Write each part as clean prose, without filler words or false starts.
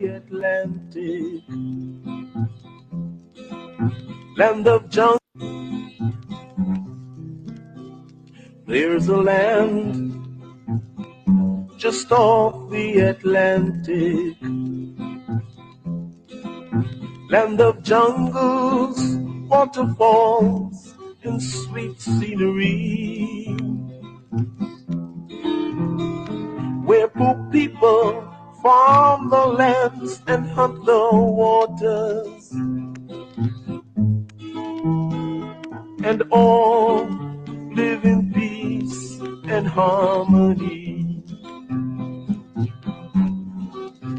Atlantic, land of jungle. There's a land just off the Atlantic, land of jungles, waterfalls, and sweet scenery, where poor people farm the lands and hunt the waters, and all live in peace and harmony.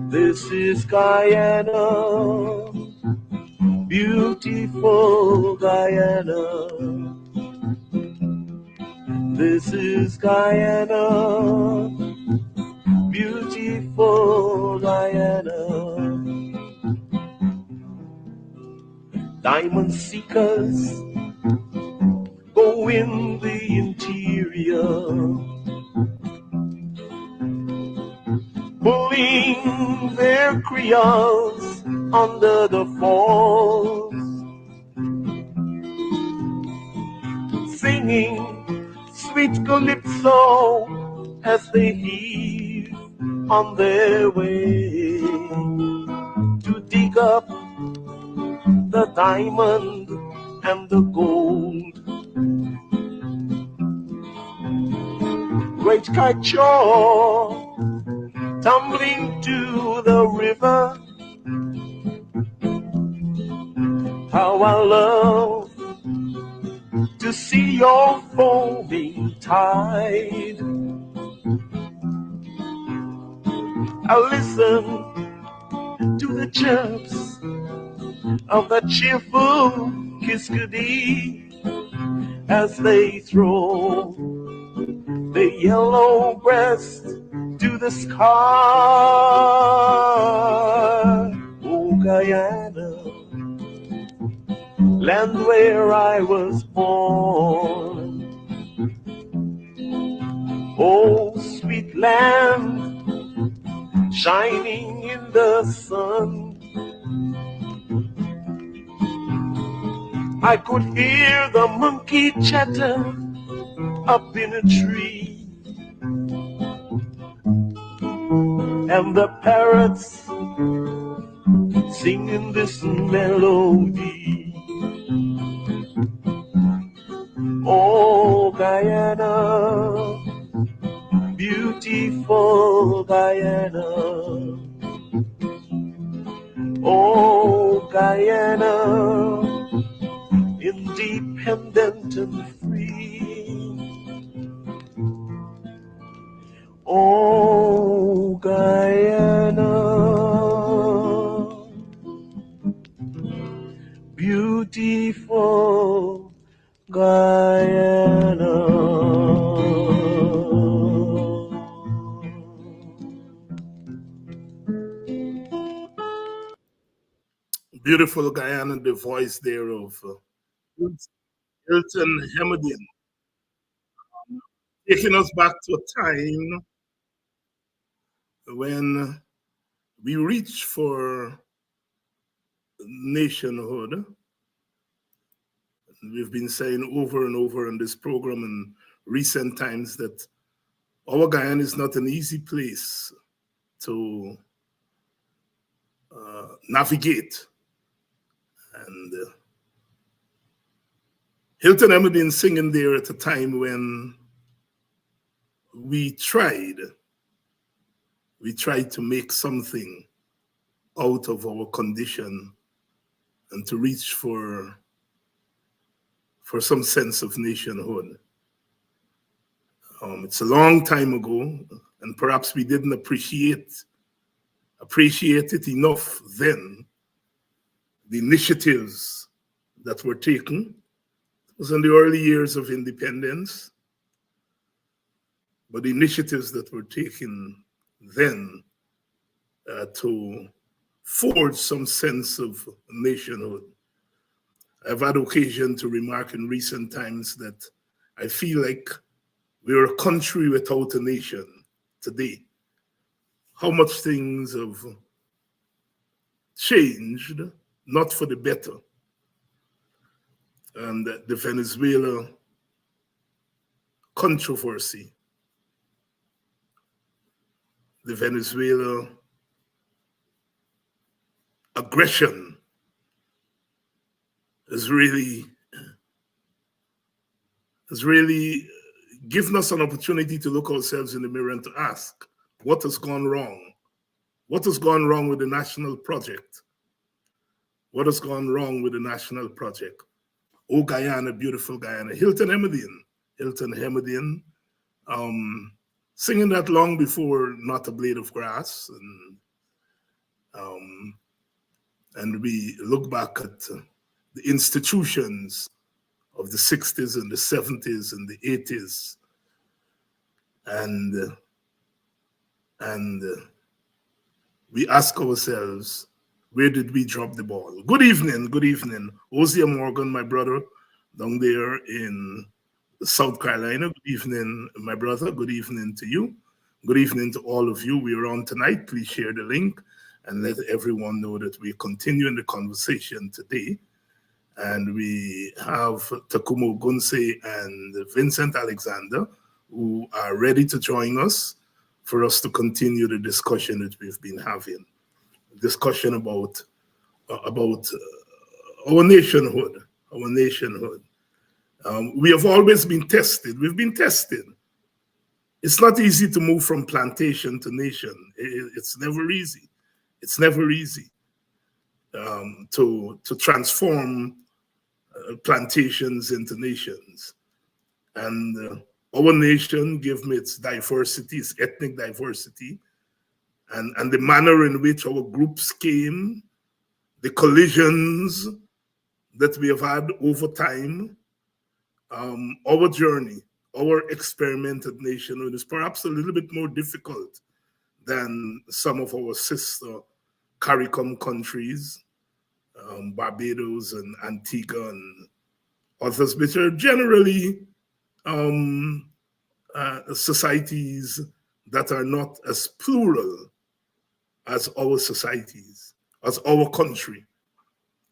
This is Guyana, beautiful Guyana. This is Guyana, beautiful Guyana. Diamond seekers go in the interior, pulling their creoles under the falls, singing sweet calypso as they heave on their way to dig up the diamond and the gold. Great kite-shaw tumbling to the river, how I love to see your foaming tide. I listen to the chirps of the cheerful kiskadee as they throw the yellow breast to the sky. Oh, Guyana, land where I was born. Oh, sweet land, shining in the sun. I could hear the monkey chatter up in a tree, and the parrots singing this melody. Oh, Guyana, beautiful Guyana. Oh, Guyana, independent and free. Oh, Guyana, beautiful Guyana. Beautiful Guyana, the voice there of Hilton Hemedin, taking us back to a time when we reached for nationhood. We've been saying over and over in this program in recent times that our Guyana is not an easy place to navigate. And Hilton Hemedin singing there at a time when we tried to make something out of our condition and to reach for some sense of nationhood. It's a long time ago, and perhaps we didn't appreciate it enough then. The initiatives that were taken, it was in the early years of independence, but the initiatives that were taken then to forge some sense of nationhood. I've had occasion to remark in recent times that I feel like we're a country without a nation today. How much things have changed, not for the better. And the Venezuela controversy, the Venezuela aggression has really given us an opportunity to look ourselves in the mirror and to ask, what has gone wrong? What has gone wrong with the national project? What has gone wrong with the national project? Oh, Guyana, beautiful Guyana. Hilton Hemedian, singing that long before Not a Blade of Grass. And we look back at the institutions of the 60s and the 70s and the 80s. And we ask ourselves, where did we drop the ball? Good evening. Ozia Morgan, my brother, down there in South Carolina. Good evening, my brother. Good evening to you. Good evening to all of you. We are on tonight. Please share the link and let everyone know that we're continuing the conversation today. And we have Tacuma Oguneye and Vincent Alexander, who are ready to join us for us to continue the discussion that we've been having. Discussion about our nationhood. We have always been tested. We've been tested. It's not easy to move from plantation to nation. It's never easy. It's never easy to transform plantations into nations. And our nation, given its diversity, its ethnic diversity, and the manner in which our groups came, the collisions that we have had over time, our journey, our experimented nationhood is perhaps a little bit more difficult than some of our sister CARICOM countries, Barbados and Antigua and others, which are generally societies that are not as plural as our societies, as our country.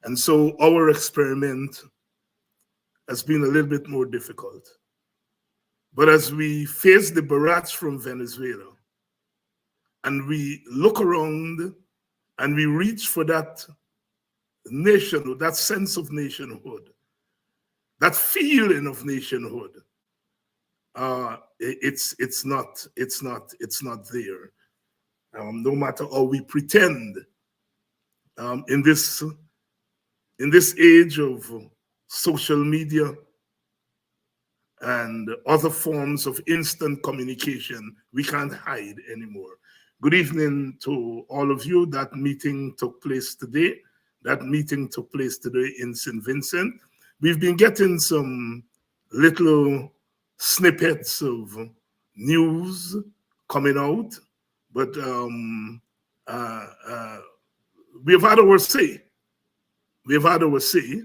And so our experiment has been a little bit more difficult. But as we face the barrage from Venezuela, and we look around and we reach for that nationhood, that sense of nationhood, that feeling of nationhood, it's not there. No matter how we pretend in this age of social media and other forms of instant communication, we can't hide anymore. Good evening to all of you. That meeting took place today. In St. Vincent. We've been getting some little snippets of news coming out, but we've had our say. We've had our say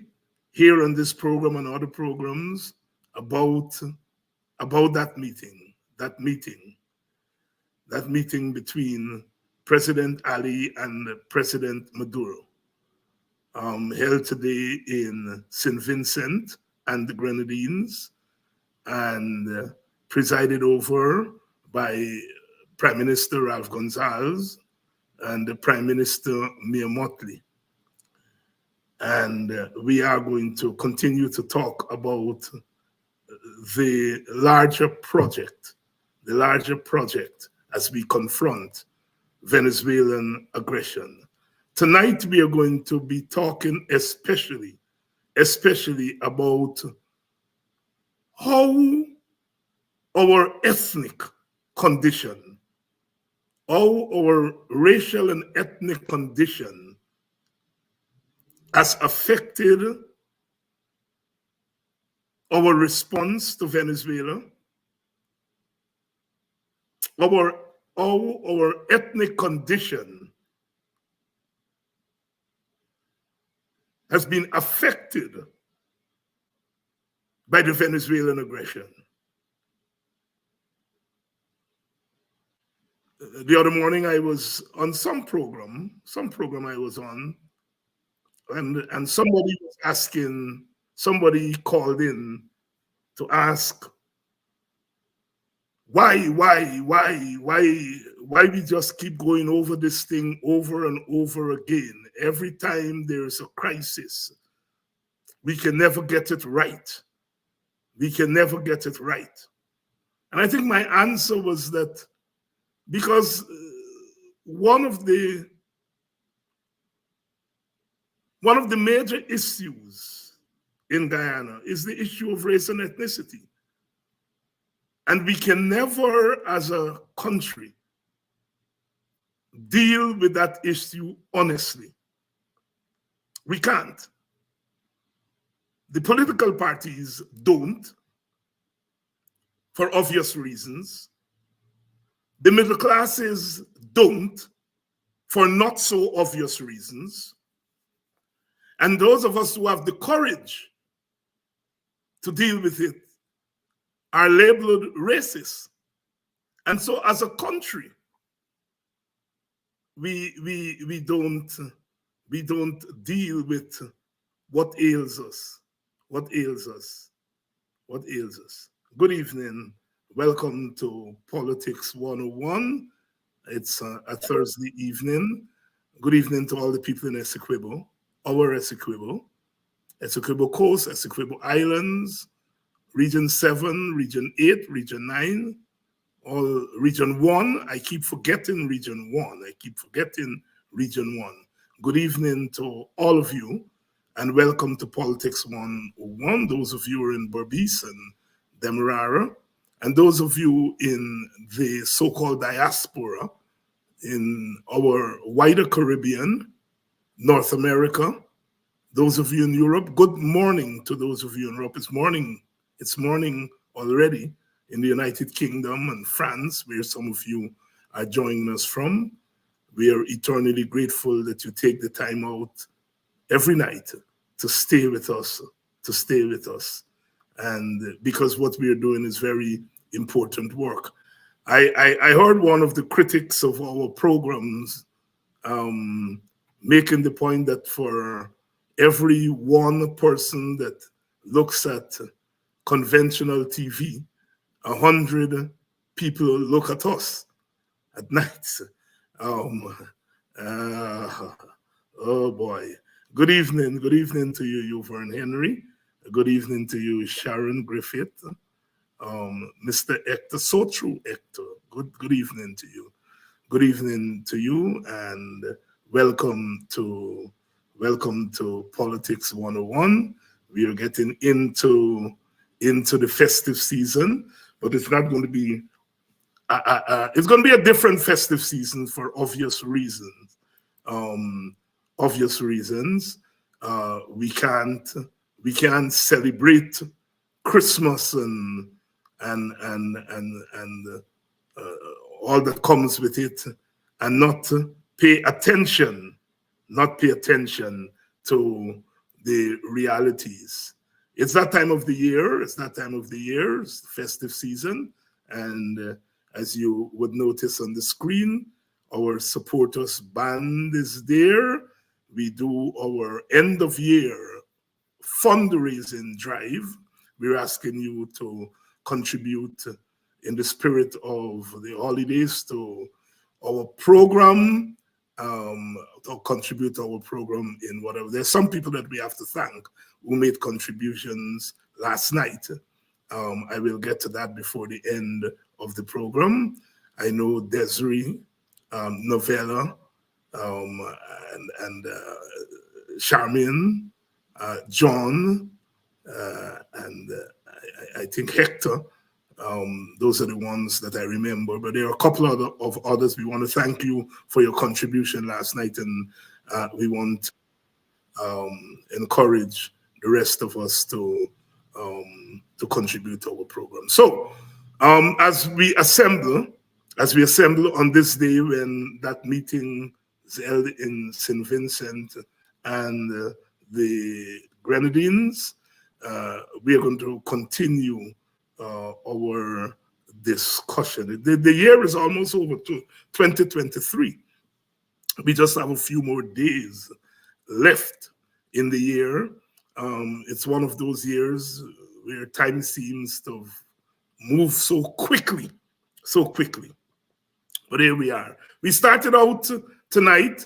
here on this program and other programs about that meeting between President Ali and President Maduro, held today in St. Vincent and the Grenadines, and presided over by Prime Minister Ralph Gonsalves and the Prime Minister Mia Mottley. And we are going to continue to talk about the larger project as we confront Venezuelan aggression. Tonight, we are going to be talking especially about how our ethnic condition, how our racial and ethnic condition has affected our response to Venezuela, how our ethnic condition has been affected by the Venezuelan aggression. The other morning I was on some program I was on, and somebody was asking, somebody called in to ask why we just keep going over this thing over and over again. Every time there's a crisis, we can never get it right. We can never get it right. And I think my answer was that because one of the major issues in Guyana is the issue of race and ethnicity. And we can never, as a country, deal with that issue honestly. We can't. The political parties don't, for obvious reasons. The middle classes don't, for not so obvious reasons. And those of us who have the courage to deal with it are labeled racist. And so as a country, we don't deal with what ails us. What ails us? What ails us? Good evening. Welcome to Politics 101. It's a Thursday evening. Good evening to all the people in Essequibo, our Essequibo Coast, Essequibo Islands, Region 7, Region 8, Region 9, all Region 1. I keep forgetting Region 1. Good evening to all of you, and welcome to Politics 101. Those of you who are in Berbice and Demerara, and those of you in the so-called diaspora in our wider Caribbean, North America, those of you in Europe, good morning to those of you in Europe. It's morning already in the United Kingdom and France, where some of you are joining us from. We are eternally grateful that you take the time out every night to stay with us, and because what we are doing is very important work. I heard one of the critics of our programs making the point that for every one person that looks at conventional TV, 100 people look at us at night. Oh boy. Good evening to you, Vern Henry. Good evening to you, Sharon Griffith. Mr. Hector, so true, Hector. Good evening to you. Good evening to you, and welcome to Politics 101. We are getting into the festive season, but it's not going to be. It's going to be a different festive season for obvious reasons. We can't celebrate Christmas and all that comes with it, and not pay attention to the realities. It's that time of the year. It's the festive season, and as you would notice on the screen, our supporters band is there. We do our end of year fundraising drive. We're asking you to contribute in the spirit of the holidays to our program, or contribute to our program in whatever. There's some people that we have to thank who made contributions last night. I will get to that before the end of the program. I know Desiree, Novella, and Charmin, John, and I think Hector. Those are the ones that I remember, but there are a couple of others. We want to thank you for your contribution last night, and we want to encourage the rest of us to contribute to our program. So as we assemble on this day when that meeting is held in St. Vincent and the Grenadines, we are going to continue our discussion. The year is almost over to 2023. We just have a few more days left in the year. It's one of those years where time seems to move so quickly, so quickly. But here we are. We started out tonight,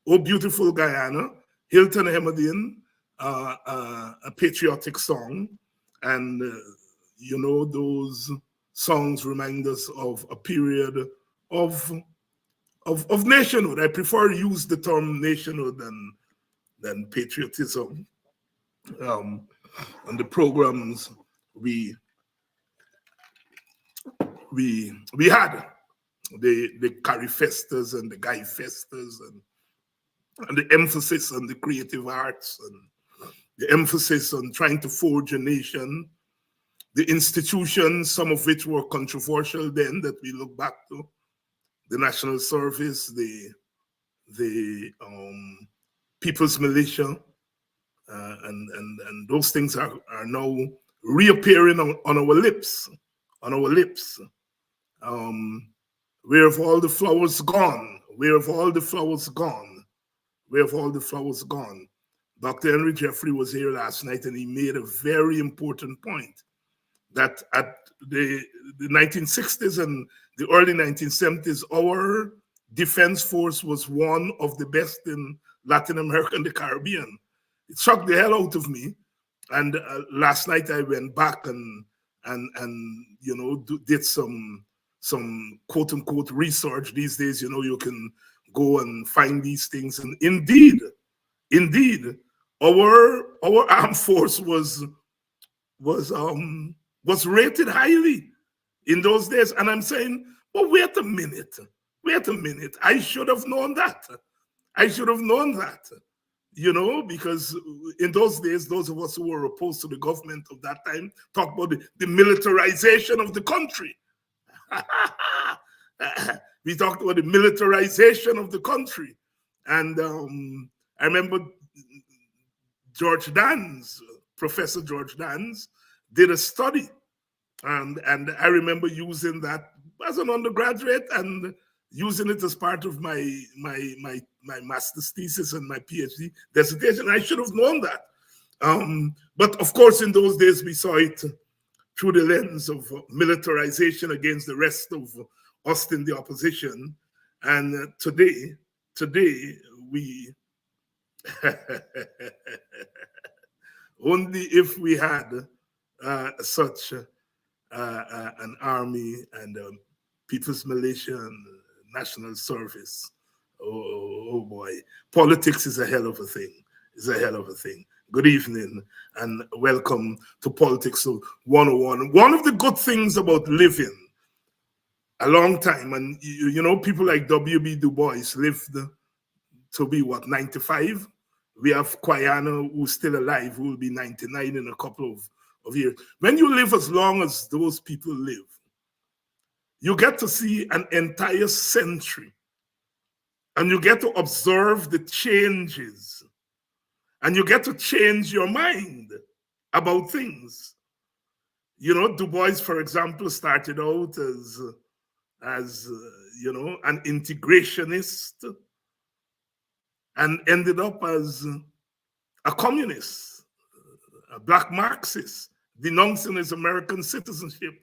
Oh Beautiful Guyana, Hilton Hemedin, a patriotic song. And, you know, those songs remind us of a period of nationhood. I prefer to use the term nationhood than patriotism. On the programs we had, the Carrie Festas and the Guy Festas, and the emphasis on the creative arts, and the emphasis on trying to forge a nation, the institutions, some of which were controversial then that we look back to, the National Service, the People's Militia, and those things are now reappearing on our lips, Where have all the flowers gone? Where have all the flowers gone? Where have all the flowers gone? Dr. Henry Jeffrey was here last night, and he made a very important point that at the 1960s and the early 1970s, our defense force was one of the best in Latin America and the Caribbean. It shocked the hell out of me. And last night I went back and you know, did some quote unquote research. These days, you know, you can go and find these things. And indeed, our armed force was rated highly in those days. And I'm saying, well, wait a minute. I should have known that. You know, because in those days, those of us who were opposed to the government of that time talked about the militarization of the country. We talked about the militarization of the country. And I remember Professor George Dans did a study. And I remember using that as an undergraduate and using it as part of my master's thesis and my PhD dissertation. I should have known that. But of course, in those days, we saw it through the lens of militarization against the rest of us in the opposition. And today, we, only if we had such an army and People's Militia and National Service. Oh boy, politics is a hell of a thing. Good evening and welcome to Politics 101. One of the good things about living a long time, and you know, people like W.B. Du Bois lived to be what, 95? We have Kwayana, who's still alive, who will be 99 in a couple of years. When you live as long as those people live, you get to see an entire century, and you get to observe the changes, and you get to change your mind about things. You know, Du Bois, for example, started out as you know, an integrationist and ended up as a communist, a black Marxist, denouncing his American citizenship.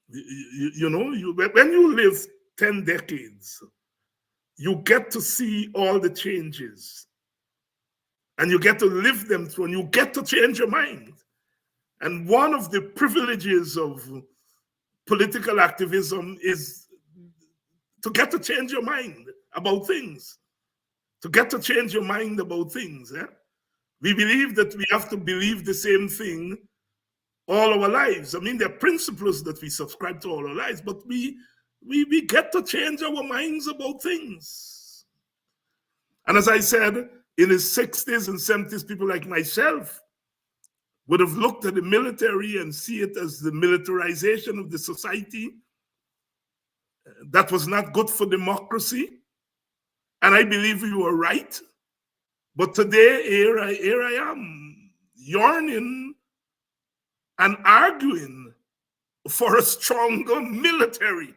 You know, when you live 10 decades, you get to see all the changes and you get to live them through, and you get to change your mind. And one of the privileges of political activism is to get to change your mind about things. Yeah? We believe that we have to believe the same thing all our lives. I mean, there are principles that we subscribe to all our lives, but we get to change our minds about things. And as I said, in the 60s and 70s, people like myself would have looked at the military and see it as the militarization of the society. That was not good for democracy. And I believe you were right. But today, here I am, yearning and arguing for a stronger military.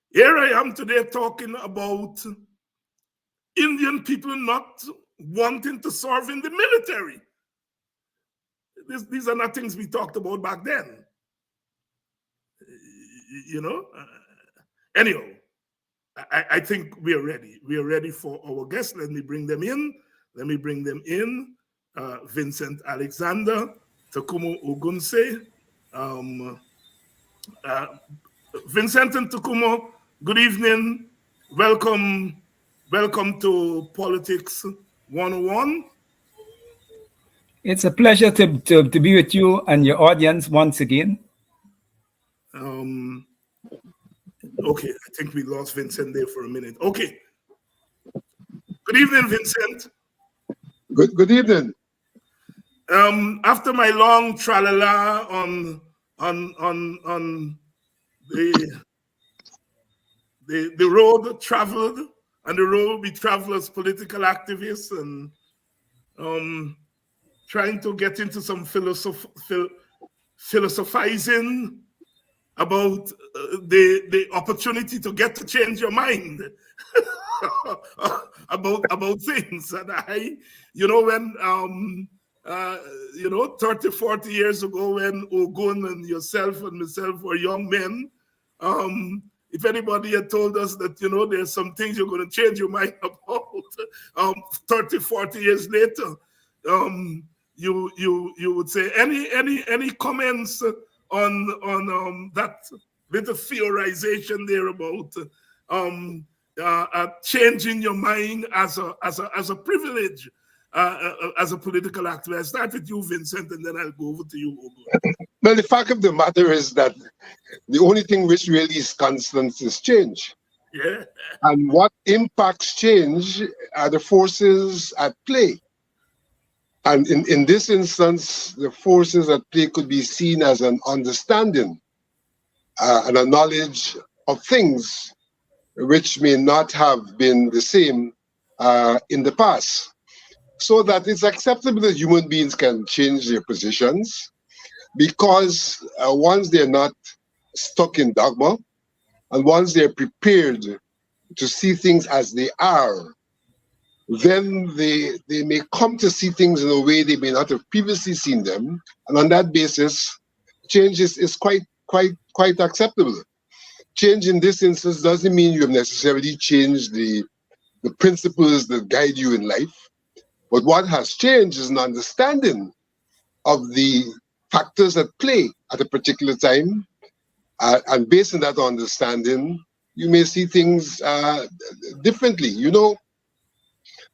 Here I am today talking about Indian people not wanting to serve in the military. These are not things we talked about back then. You know? Anyhow, I think we are ready. We are ready for our guests. Let me bring them in. Vincent Alexander, Tacuma Oguneye. Vincent and Tacuma, good evening. Welcome to Politics 101. It's a pleasure to be with you and your audience once again. Okay, I think we lost Vincent there for a minute. Okay. Good evening, Vincent. Good evening. After my long tralala on the road traveled and the road we travel as political activists and trying to get into some philosophizing about the opportunity to get to change your mind about things. And when 30, 40 years ago, when Ogun and yourself and myself were young men, if anybody had told us that, there's some things you're going to change your mind about 30, 40 years later, you would say any comments on that little theorization there about changing your mind as a privilege as a political activist? I start with you, Vincent, and then I'll go over to you, Ogun. Well, the fact of the matter is that the only thing which really is constant is change. Yeah. And what impacts change are the forces at play. And in this instance, the forces at play could be seen as an understanding and a knowledge of things which may not have been the same in the past. So that it's acceptable that human beings can change their positions because once they're not stuck in dogma and once they're prepared to see things as they are, then they may come to see things in a way they may not have previously seen them. And on that basis, change is quite acceptable. Change in this instance doesn't mean you have necessarily changed the principles that guide you in life. But what has changed is an understanding of the factors at play at a particular time. And based on that understanding, you may see things differently.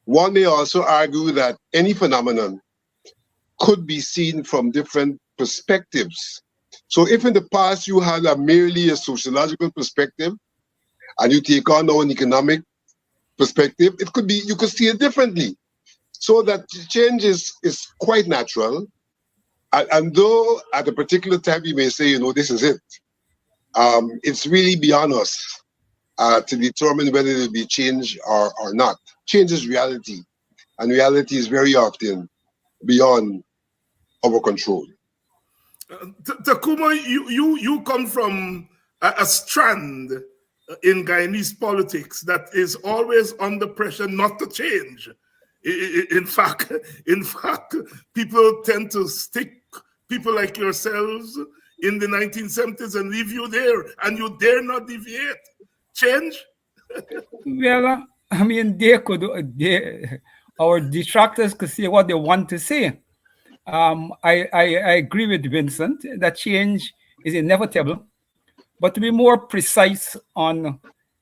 One may also argue that any phenomenon could be seen from different perspectives. So if in the past you had merely a sociological perspective and you take on now an economic perspective, you could see it differently. So that change is quite natural. And though at a particular time you may say, this is it, it's really beyond us to determine whether there will be change or not. Change is reality, and reality is very often beyond our control. Tacuma, you come from a strand in Guyanese politics that is always under pressure not to change. In fact, people tend to stick people like yourselves in the 1970s and leave you there, and you dare not deviate. Change? Well, I mean, our detractors could say what they want to say. I agree with Vincent that change is inevitable, but to be more precise on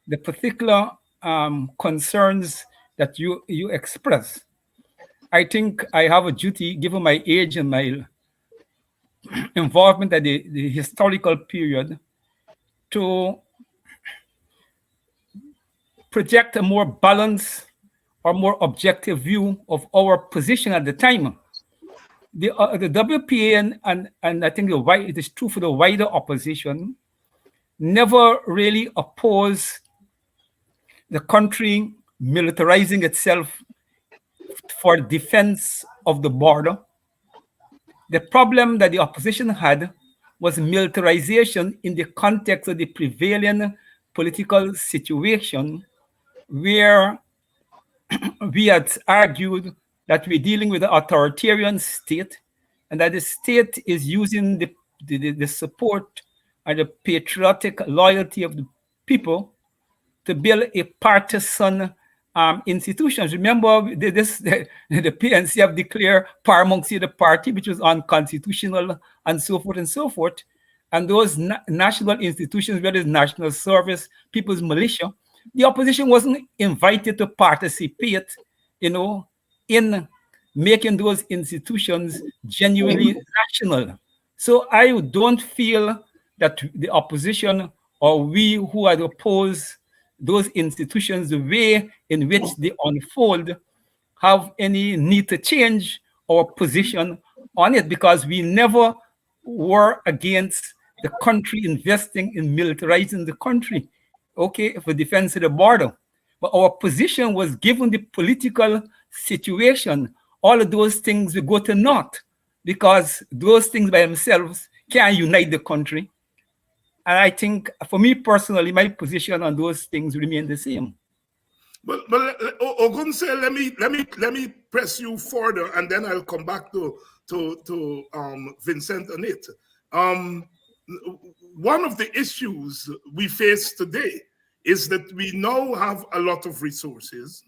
the particular concerns that you express, I think I have a duty, given my age and my involvement at the historical period, to project a more balanced or more objective view of our position at the time. The WPA and I think it is true for the wider opposition, never really opposed the country militarizing itself for defense of the border. The problem that the opposition had was militarization in the context of the prevailing political situation, where we had argued that we're dealing with an authoritarian state and that the state is using the support and the patriotic loyalty of the people to build a partisan institutions. Remember, the PNC have declared paramountcy of the party, which was unconstitutional, and so forth and so forth. And those national institutions, whether it's National Service, People's Militia, the opposition wasn't invited to participate, in making those institutions genuinely national. So I don't feel that the opposition or we who had opposed those institutions, the way in which they unfold, have any need to change our position on it, because we never were against the country investing in militarizing the country, okay, for defense of the border. But our position was, given the political situation, all of those things will go to naught, because those things by themselves can't unite the country. And I think, for me personally, my position on those things remain the same. But Ogunse, let me press you further, and then I'll come back to Vincent on it. One of the issues we face today is that we now have a lot of resources.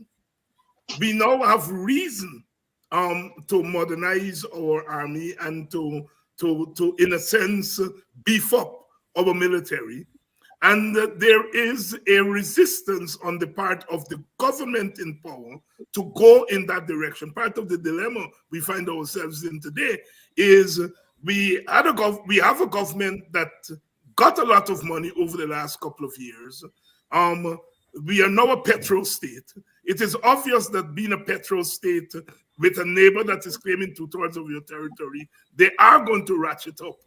We now have reason to modernize our army and to in a sense beef up our military. And there is a resistance on the part of the government in power to go in that direction. Part of the dilemma we find ourselves in today is we have a government that got a lot of money over the last couple of years. We are now a petro state. It is obvious that being a petro state with a neighbor that is claiming 2/3 of your territory, they are going to ratchet up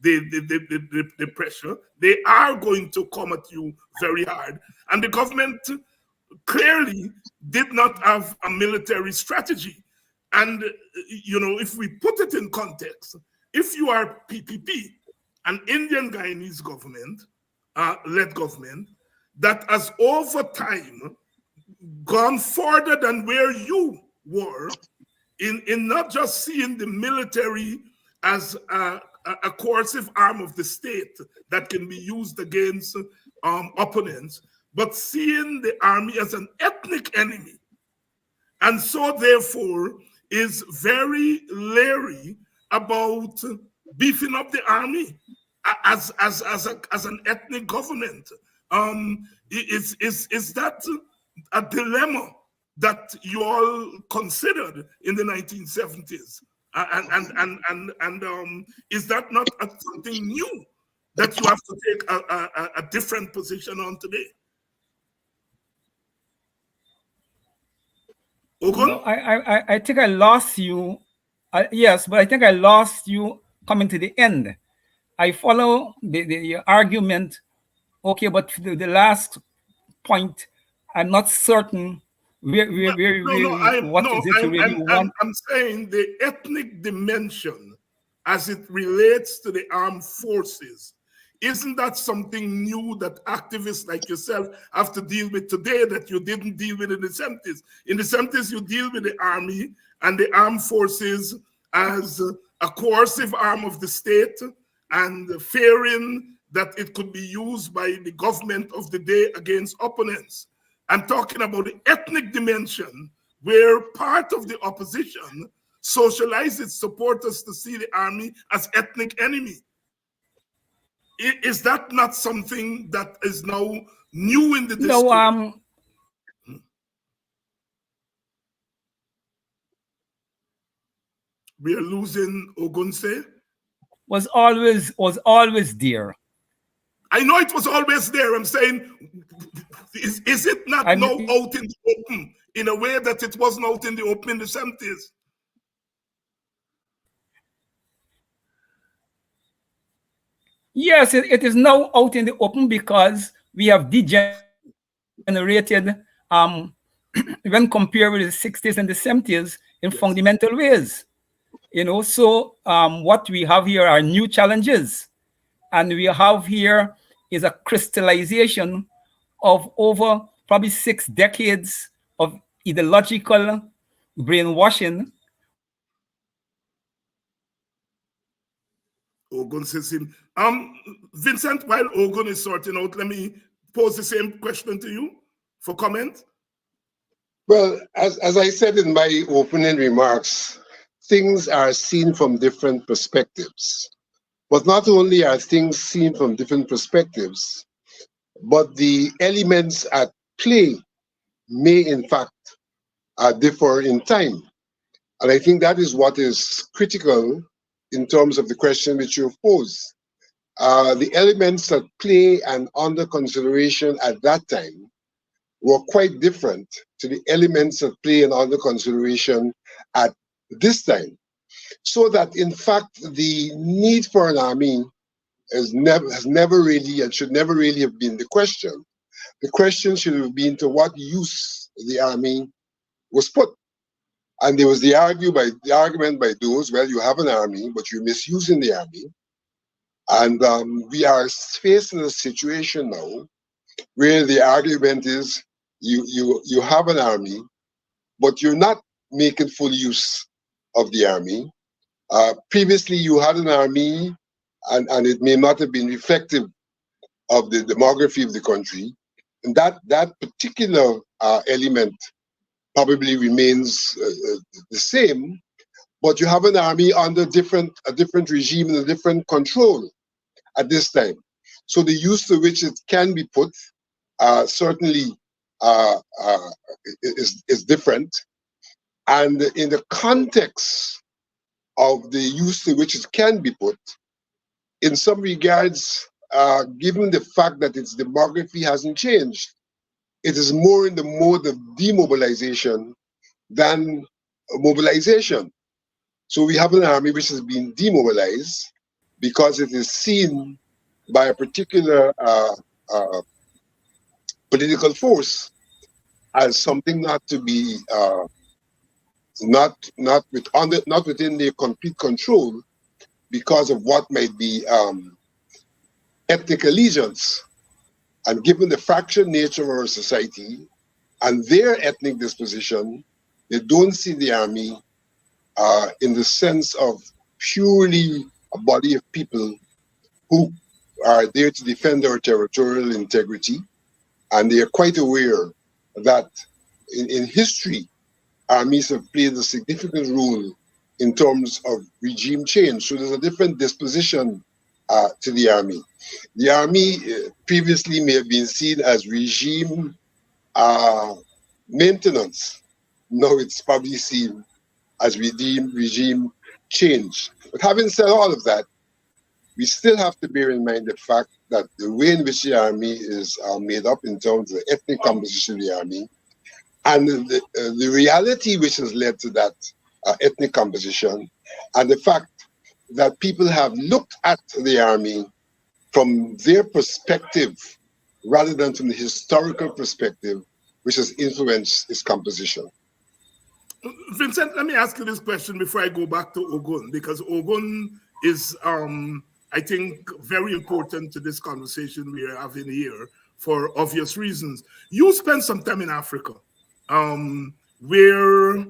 the pressure. They are going to come at you very hard. And the government clearly did not have a military strategy. And, if we put it in context, if you are PPP, an Indian Guyanese government, led government, that has over time gone further than where you were in not just seeing the military as a coercive arm of the state that can be used against opponents, but seeing the army as an ethnic enemy. And so therefore is very leery about beefing up the army as an ethnic government. Is that a dilemma that you all considered in the 1970s? And is that not something new that you have to take a different position on today? Ogun? No, I think I lost you. Yes, but I think I lost you coming to the end. I follow the argument. Okay, but the last point, I'm not certain what is it you really want. I'm saying the ethnic dimension as it relates to the armed forces. Isn't that something new that activists like yourself have to deal with today that you didn't deal with in the 70s? In the 70s, you deal with the army and the armed forces as a coercive arm of the state and fearing that it could be used by the government of the day against opponents. I'm talking about the ethnic dimension where part of the opposition socialized its supporters to see the army as ethnic enemy. Is that not something that is now new in the discourse? No, we are losing Ogunse. Was always there. I know it was always there. I'm saying, is it not now out in the open in a way that it wasn't out in the open in the 70s? Yes, it is now out in the open because we have degenerated when compared with the 60s and the 70s in fundamental ways. So what we have here are new challenges. And we have here is a crystallization of over probably 6 decades of ideological brainwashing. Ogun says him. Vincent, while Ogun is sorting out, let me pose the same question to you for comment. Well, as I said in my opening remarks, things are seen from different perspectives. But not only are things seen from different perspectives, but the elements at play may in fact differ in time. And I think that is what is critical in terms of the question which you posed. The elements at play and under consideration at that time were quite different to the elements at play and under consideration at this time. So that in fact, the need for an army has never really and should never really have been the question. The question should have been to what use the army was put. And there was the argument by those, well, you have an army, but you're misusing the army. And we are facing a situation now where the argument is you have an army, but you're not making full use of the army. Previously, you had an army, and it may not have been reflective of the demography of the country. And that particular element probably remains the same, but you have an army under a different regime and a different control at this time. So the use to which it can be put certainly is different. And in the context of the use to which it can be put, in some regards, given the fact that its demography hasn't changed, it is more in the mode of demobilization than mobilization. So we have an army which has been demobilized because it is seen by a particular political force as something not to be not within their complete control because of what might be ethnic allegiance. And given the fractured nature of our society and their ethnic disposition, they don't see the army in the sense of purely a body of people who are there to defend our territorial integrity. And they are quite aware that in history, armies have played a significant role in terms of regime change. So there's a different disposition to the army. The army previously may have been seen as regime maintenance. Now it's probably seen as regime change. But having said all of that, we still have to bear in mind the fact that the way in which the army is made up in terms of the ethnic composition of the army and the reality which has led to that ethnic composition, and the fact that people have looked at the army from their perspective rather than from the historical perspective, which has influenced its composition. Vincent, let me ask you this question before I go back to Ogun, because Ogun is, I think, very important to this conversation we are having here for obvious reasons. You spent some time in Africa, where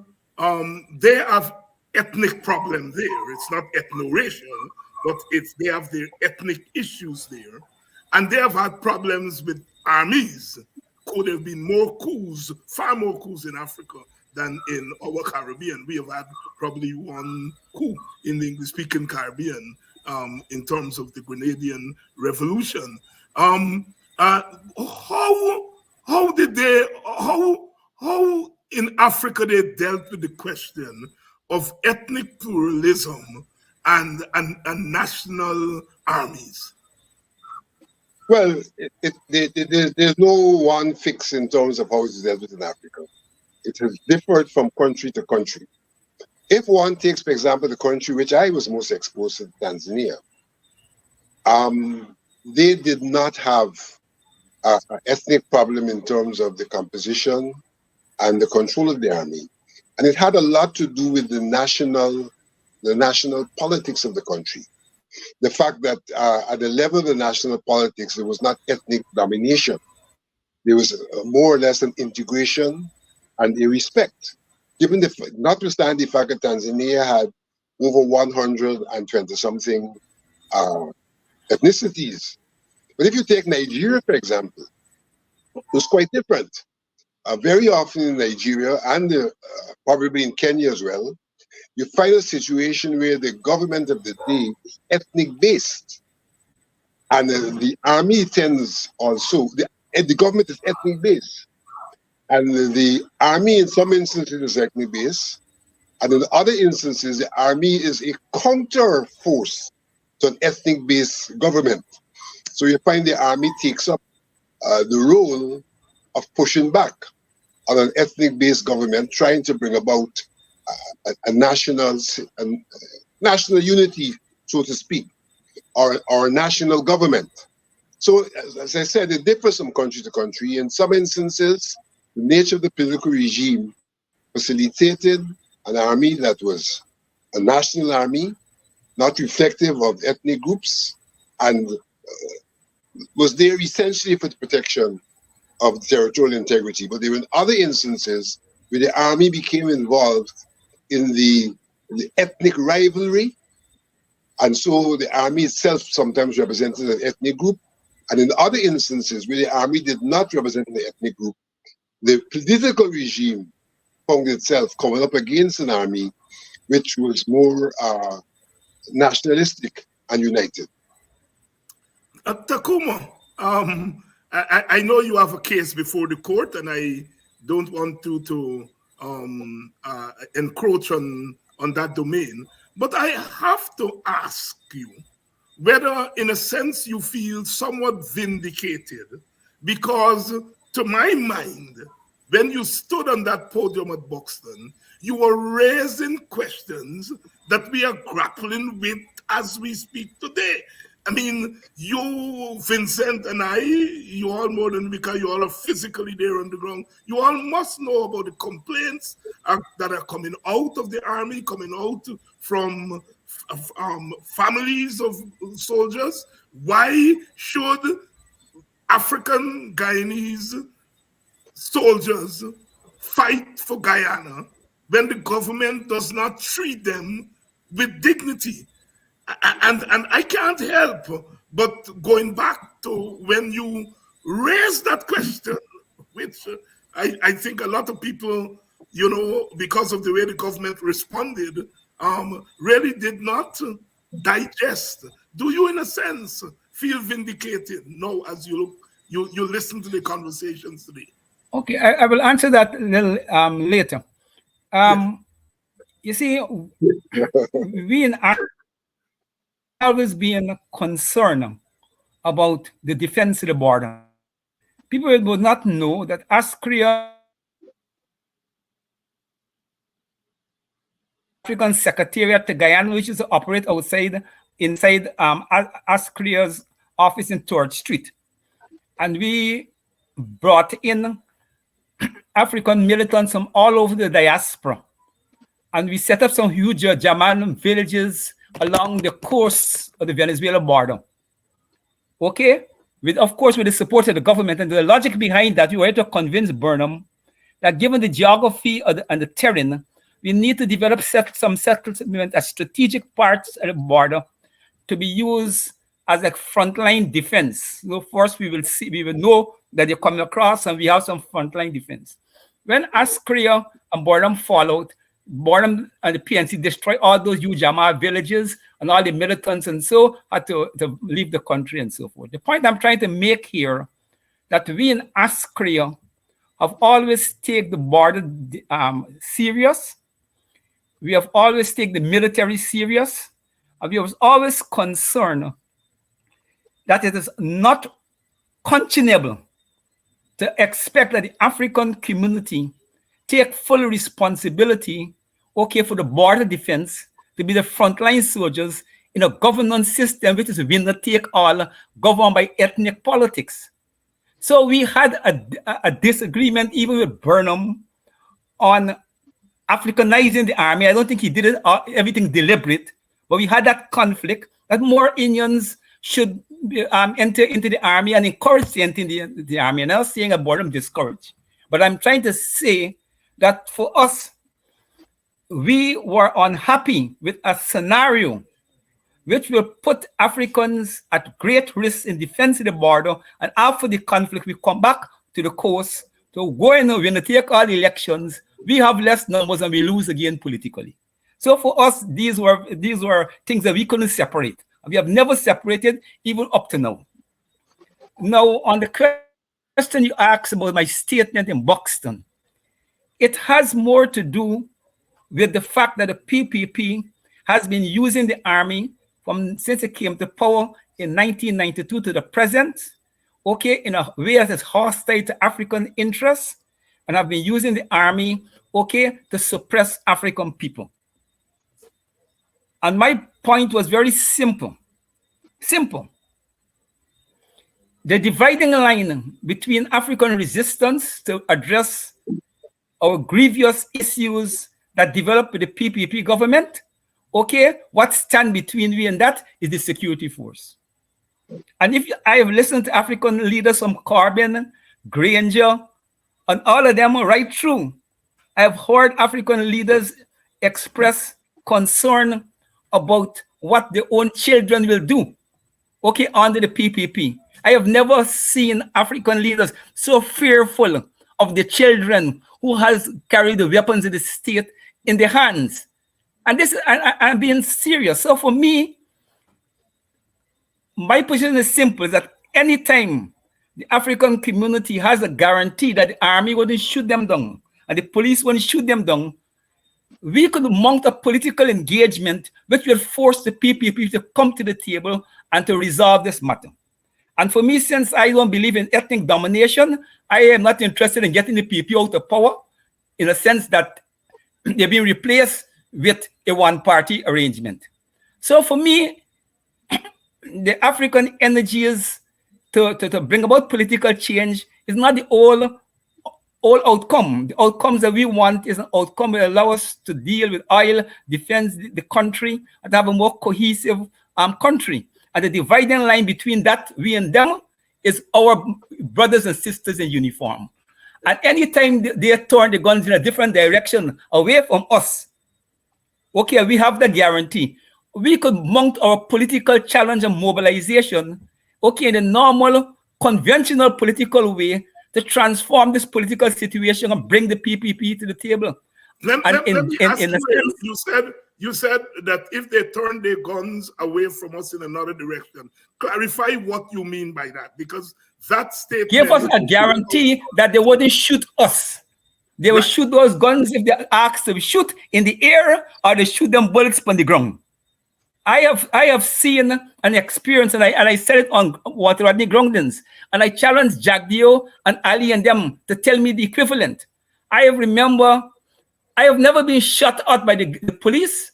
they have ethnic problem there. It's not ethno-racial, but they have their ethnic issues there. And they have had problems with armies. Could have been more coups, far more coups in Africa than in our Caribbean. We have had probably one coup in the English-speaking Caribbean in terms of the Grenadian Revolution. How in Africa they dealt with the question of ethnic pluralism and national armies? Well, there's no one fix in terms of how it's dealt with in Africa. It has differed from country to country. If one takes, for example, the country which I was most exposed to, Tanzania, they did not have an ethnic problem in terms of the composition and the control of the army. And it had a lot to do with the national the national politics of the country. The fact that at the level of the national politics, there was not ethnic domination. There was more or less an integration and a respect. Given notwithstanding the fact that Tanzania had over 120 something ethnicities. But if you take Nigeria, for example, it's quite different. Very often in Nigeria and probably in Kenya as well, you find a situation where the government of the day is ethnic based. And the army tends also, the government is ethnic based. And the army in some instances is ethnic based. And in other instances, the army is a counter force to an ethnic based government. So you find the army takes up the role of pushing back on an ethnic based government, trying to bring about a national unity, so to speak, or a national government. So, as I said, it differs from country to country. In some instances, the nature of the political regime facilitated an army that was a national army, not reflective of ethnic groups, and was there essentially for the protection of territorial integrity. But there were other instances where the army became involved in the ethnic rivalry, and so the army itself sometimes represented an ethnic group. And in other instances where the army did not represent the ethnic group, the political regime found itself coming up against an army which was more nationalistic and united. Tacuma, I know you have a case before the court, and I don't want to encroach on that domain, but I have to ask you whether, in a sense, you feel somewhat vindicated, because to my mind, when you stood on that podium at Buxton, you were raising questions that we are grappling with as we speak today. I mean, you, Vincent, and I, you all more than because you all are physically there on the ground, you all must know about the complaints that are coming out of the army, coming out from families of soldiers. Why should African Guyanese soldiers fight for Guyana when the government does not treat them with dignity? And I can't help but going back to when you raised that question, which I think a lot of people, you know, because of the way the government responded, really did not digest. Do you, in a sense, feel vindicated now as you listen to the conversations today? Okay, I will answer that a little later. Yes. You see, we in always being concerned about the defense of the border. People would not know that Askria, African Secretariat to Guyana, which is to operate inside Askria's office in Torch Street. And we brought in African militants from all over the diaspora. And we set up some huge German villages along the coast of the Venezuela border. Okay? Of course, with the support of the government, and the logic behind that, we were to convince Burnham that given the geography and the terrain, we need to develop some settlement as strategic parts of the border to be used as a frontline defense. So first, we will know that they're coming across, and we have some frontline defense. When Askria and Burnham followed, Burnham and the PNC destroyed all those Ujamaa villages and all the militants, and so had to leave the country and so forth. The point I'm trying to make here, that we in Askria have always taken the border serious. We have always taken the military serious. And we have always concerned that it is not conscionable to expect that the African community take full responsibility, okay, for the border defense, to be the frontline soldiers in a governance system which is winner take all, governed by ethnic politics. So we had a disagreement even with Burnham on Africanizing the army. I don't think he did it everything deliberate, but we had that conflict that more Indians should enter into the army and encourage to enter into the army. And I'm not saying about them discourage, but I'm trying to say that for us, we were unhappy with a scenario which will put Africans at great risk in defense of the border. And after the conflict, we come back to the coast to go in, we're going to take all the elections. We have less numbers and we lose again politically. So for us, these were things that we couldn't separate. We have never separated, even up to now. Now, on the question you asked about my statement in Buxton, it has more to do with the fact that the PPP has been using the army since it came to power in 1992 to the present, okay, in a way that is hostile to African interests, and have been using the army, okay, to suppress African people. And my point was very simple. Simple. The dividing line between African resistance to address our grievous issues that developed with the PPP government, okay, what stand between we and that is the security force. And if I have listened to African leaders from Corbyn, Granger, and all of them right through, I have heard African leaders express concern about what their own children will do, okay, under the PPP. I have never seen African leaders so fearful of the children who has carried the weapons of the state in their hands. And this, I'm being serious. So for me, my position is simple, is that anytime the African community has a guarantee that the army wouldn't shoot them down and the police wouldn't shoot them down, we could mount a political engagement which will force the PPP to come to the table and to resolve this matter. And for me, since I don't believe in ethnic domination, I am not interested in getting the PPP out of power in a sense that they're being replaced with a one-party arrangement. So for me, the African energies to bring about political change is not the all outcome. The outcomes that we want is an outcome that allow us to deal with oil, defend the country, and have a more cohesive country. And the dividing line between that, we and them, is our brothers and sisters in uniform. And anytime they turn the guns in a different direction away from us, okay, we have the guarantee. We could mount our political challenge and mobilization, okay, in the normal, conventional political way to transform this political situation and bring the PPP to the table. Let me ask you said that if they turn their guns away from us in another direction, clarify what you mean by that, because that statement give us a guarantee that they wouldn't shoot us. They will shoot those guns if they're asked to shoot in the air, or they shoot them bullets on the ground. I have seen an experience, and I said it on Water Rodney Groundings, and I challenged Jack Dio and Ali and them to tell me the equivalent. I have never been shot at by the police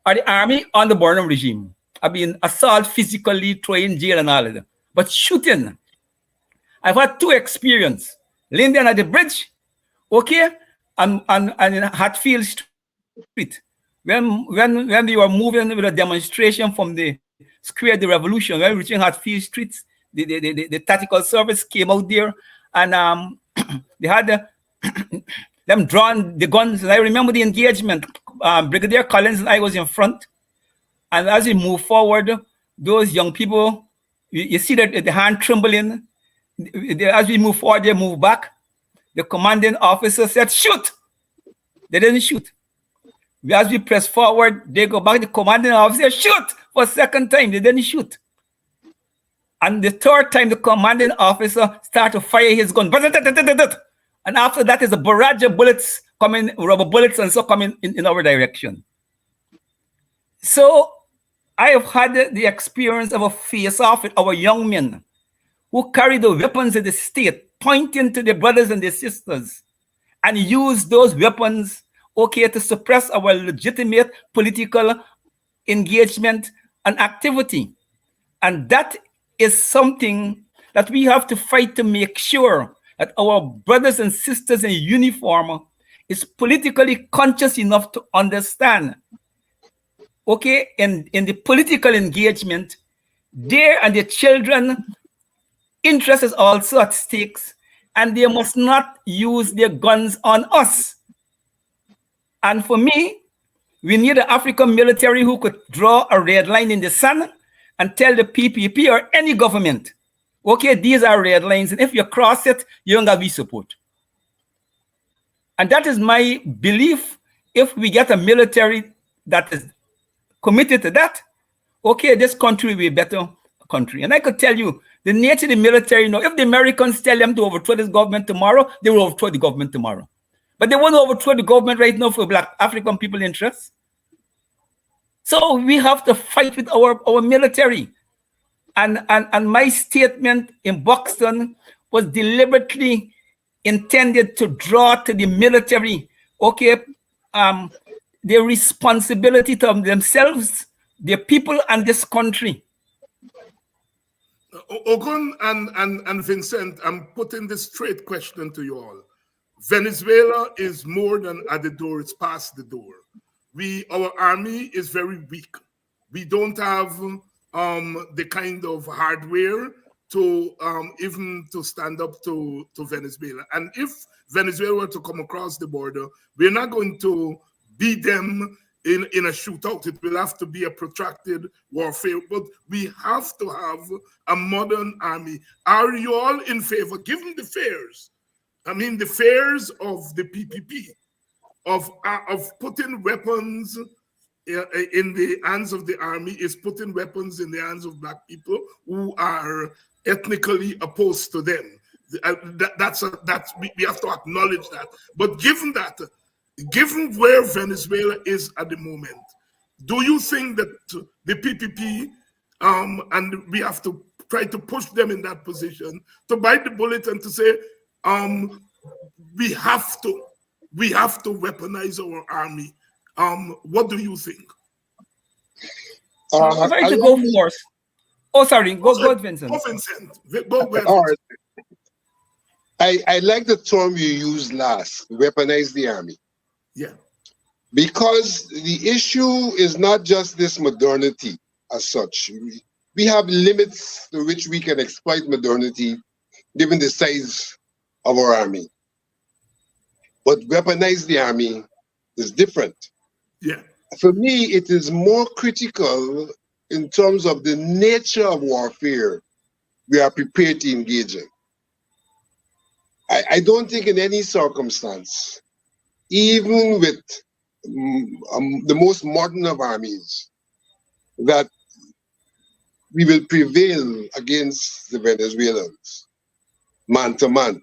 or the army on the Burnham regime. I've been assaulted physically, thrown in jail and all of them. But shooting, I've had two experiences. Linden at the bridge, okay, and in Hatfield Street. When we were moving with a demonstration from the Square of the Revolution, when we were reaching Hatfield Street, the tactical service came out there, and they had them drawn the guns. And I remember the engagement. Brigadier Collins and I was in front, and as we move forward, those young people, you see that the hand trembling. As we move forward, they move back. The commanding officer said, "Shoot!" They didn't shoot. As we press forward, they go back. The commanding officer, "Shoot!" For a second time, they didn't shoot. And the third time, the commanding officer started to fire his gun. And after that is a barrage of bullets coming, rubber bullets, and so coming in our direction. So I have had the experience of a face-off with our young men who carry the weapons of the state, pointing to their brothers and their sisters, and use those weapons, okay, to suppress our legitimate political engagement and activity. And that is something that we have to fight to make sure that our brothers and sisters in uniform is politically conscious enough to understand, okay, in the political engagement, their and their children interest is also at stakes, and they must not use their guns on us. And for me, we need an African military who could draw a red line in the sand and tell the PPP or any government, okay, these are red lines, and if you cross it, you don't have we support. And that is my belief. If we get a military that is committed to that, okay, this country will be a better country. And I could tell you, the nature of the military, if the Americans tell them to overthrow this government tomorrow, they will overthrow the government tomorrow. But they want to overthrow the government right now for Black African people interests. So we have to fight with our military. And my statement in Buxton was deliberately intended to draw to the military, okay, their responsibility to themselves, their people, and this country. Ogun and Vincent, I'm putting this straight question to you all. Venezuela is more than at the door, it's past the door. Our army is very weak. We don't have the kind of hardware to even to stand up to Venezuela. And if Venezuela were to come across the border, we're not going to beat them in a shootout. It will have to be a protracted warfare, but we have to have a modern army. Are you all in favor, given the fears? I mean, the fears of the PPP, of putting weapons in the hands of the army is putting weapons in the hands of Black people who are ethnically opposed to them. We have to acknowledge that. But given where Venezuela is at the moment, do you think that the PPP and we have to try to push them in that position to bite the bullet and to say we have to weaponize our army? What do you think? I'd like to go first. Oh, sorry. Go ahead, Vincent. Go, Vincent. Go ahead. All right. I like the term you used last, weaponize the army. Yeah. Because the issue is not just this modernity as such. We have limits to which we can exploit modernity given the size of our army. But weaponize the army is different. Yeah. For me, it is more critical in terms of the nature of warfare we are prepared to engage in. I don't think in any circumstance, even with the most modern of armies, that we will prevail against the Venezuelans, man to man.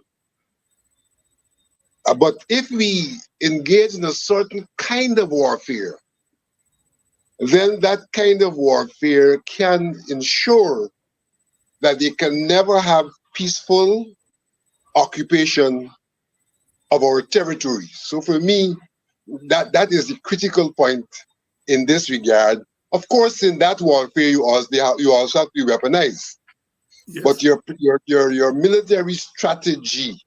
But if we engage in a certain kind of warfare, then that kind of warfare can ensure that they can never have peaceful occupation of our territory. So for me, that is the critical point in this regard. Of course, in that warfare, you also have to be weaponized. Yes. But your military strategy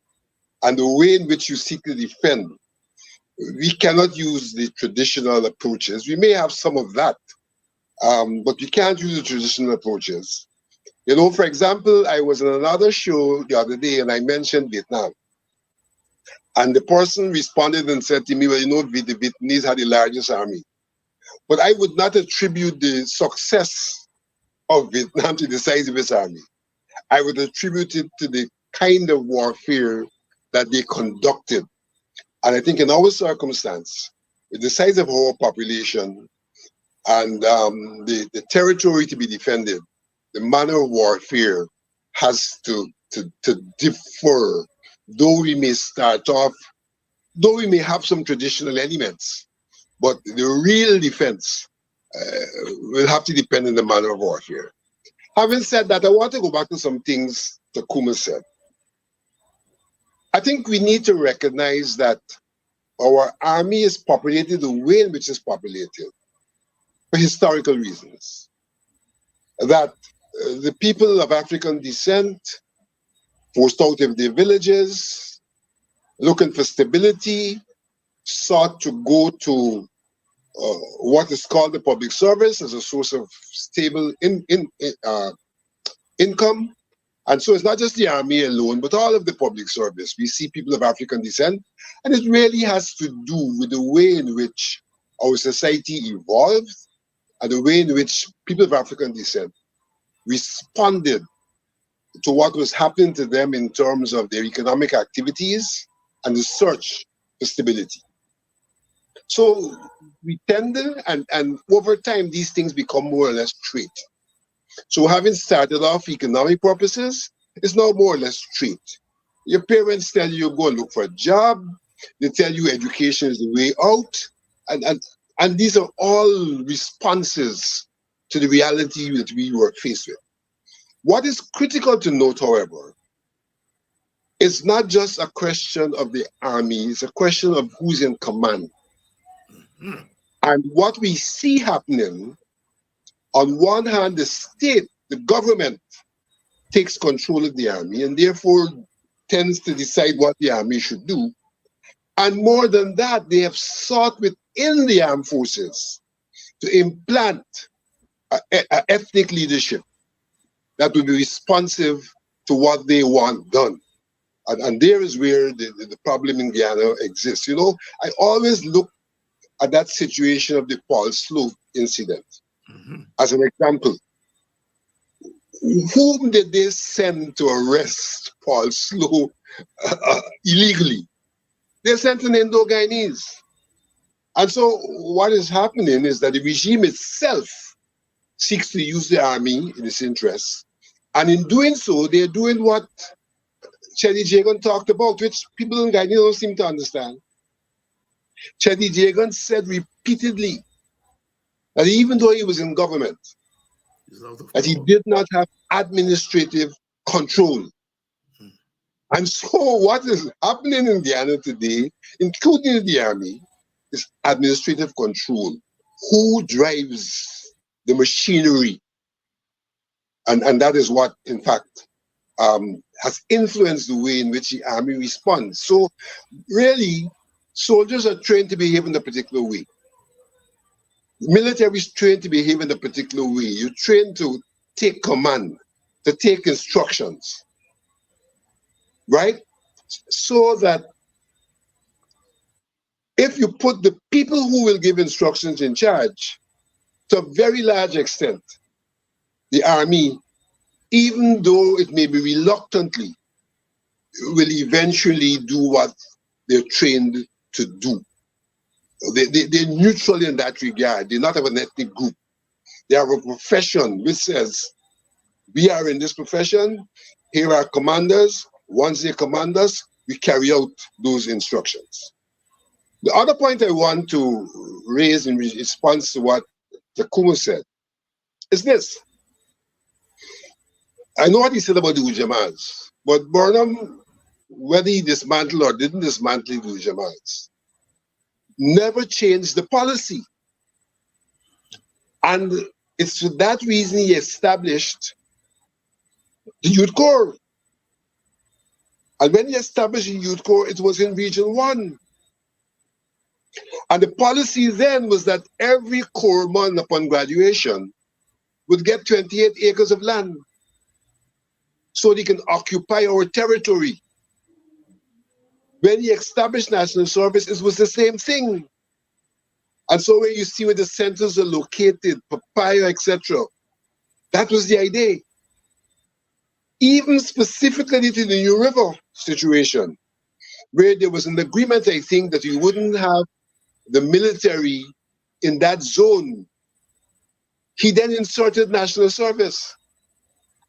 and the way in which you seek to defend, we cannot use the traditional approaches. We may have some of that, but we can't use the traditional approaches. For example, I was in another show the other day and I mentioned Vietnam. And the person responded and said to me, well, the Vietnamese had the largest army. But I would not attribute the success of Vietnam to the size of its army. I would attribute it to the kind of warfare that they conducted. And I think in our circumstance, with the size of our population and the territory to be defended, the manner of warfare has to differ. Though we may have some traditional elements, but the real defense will have to depend on the manner of warfare. Having said that, I want to go back to some things Tacuma said. I think we need to recognize that our army is populated the way in which it's populated for historical reasons. That the people of African descent, forced out of their villages, looking for stability, sought to go to what is called the public service as a source of stable income. And so it's not just the army alone, but all of the public service. We see people of African descent, and it really has to do with the way in which our society evolved and the way in which people of African descent responded to what was happening to them in terms of their economic activities and the search for stability. So we tend to, and over time, these things become more or less trait. So having started off economic purposes, it's now more or less trait. Your parents tell you go and look for a job. They tell you education is the way out. And these are all responses to the reality that we were faced with. What is critical to note, however, it's not just a question of the army, it's a question of who's in command. Mhm. And what we see happening, on one hand, the state, the government, takes control of the army and therefore tends to decide what the army should do. And more than that, they have sought within the armed forces to implant a ethnic leadership that will be responsive to what they want done. And there is where the problem in Guyana exists. You know, I always look at that situation of the Paul Slope incident as an example. Whom did they send to arrest Paul Slope illegally? They sent an Indo-Guyanese. And so what is happening is that the regime itself seeks to use the army in its interests. And in doing so, they're doing what Chedi Jagan talked about, which people in Guyana don't seem to understand. Chedi Jagan said repeatedly that even though he was in government, that he did not have administrative control. And so what is happening in Guyana today, including the army, is administrative control. Who drives the machinery? And that is what, in fact, has influenced the way in which the army responds. So really, soldiers are trained to behave in a particular way. Military is trained to behave in a particular way. You're trained to take command, to take instructions, right? So that if you put the people who will give instructions in charge, to a very large extent, the army, even though it may be reluctantly, will eventually do what they're trained to do. They're neutral in that regard. They're not of an ethnic group. They have a profession which says, we are in this profession, here are commanders. Once they command us, we carry out those instructions. The other point I want to raise in response to what Tacuma said is this. I know what he said about the Ujamas, but Burnham, whether he dismantled or didn't dismantle the Ujamas, never changed the policy. And it's for that reason he established the Youth Corps. And when he established the Youth Corps, it was in Region 1. And the policy then was that every corpsman upon graduation would get 28 acres of land so they can occupy our territory. When he established national service, it was the same thing. And so when you see where the centers are located, Papaya, etc., that was the idea. Even specifically to the New River situation, where there was an agreement, I think, that you wouldn't have the military in that zone, he then inserted national service.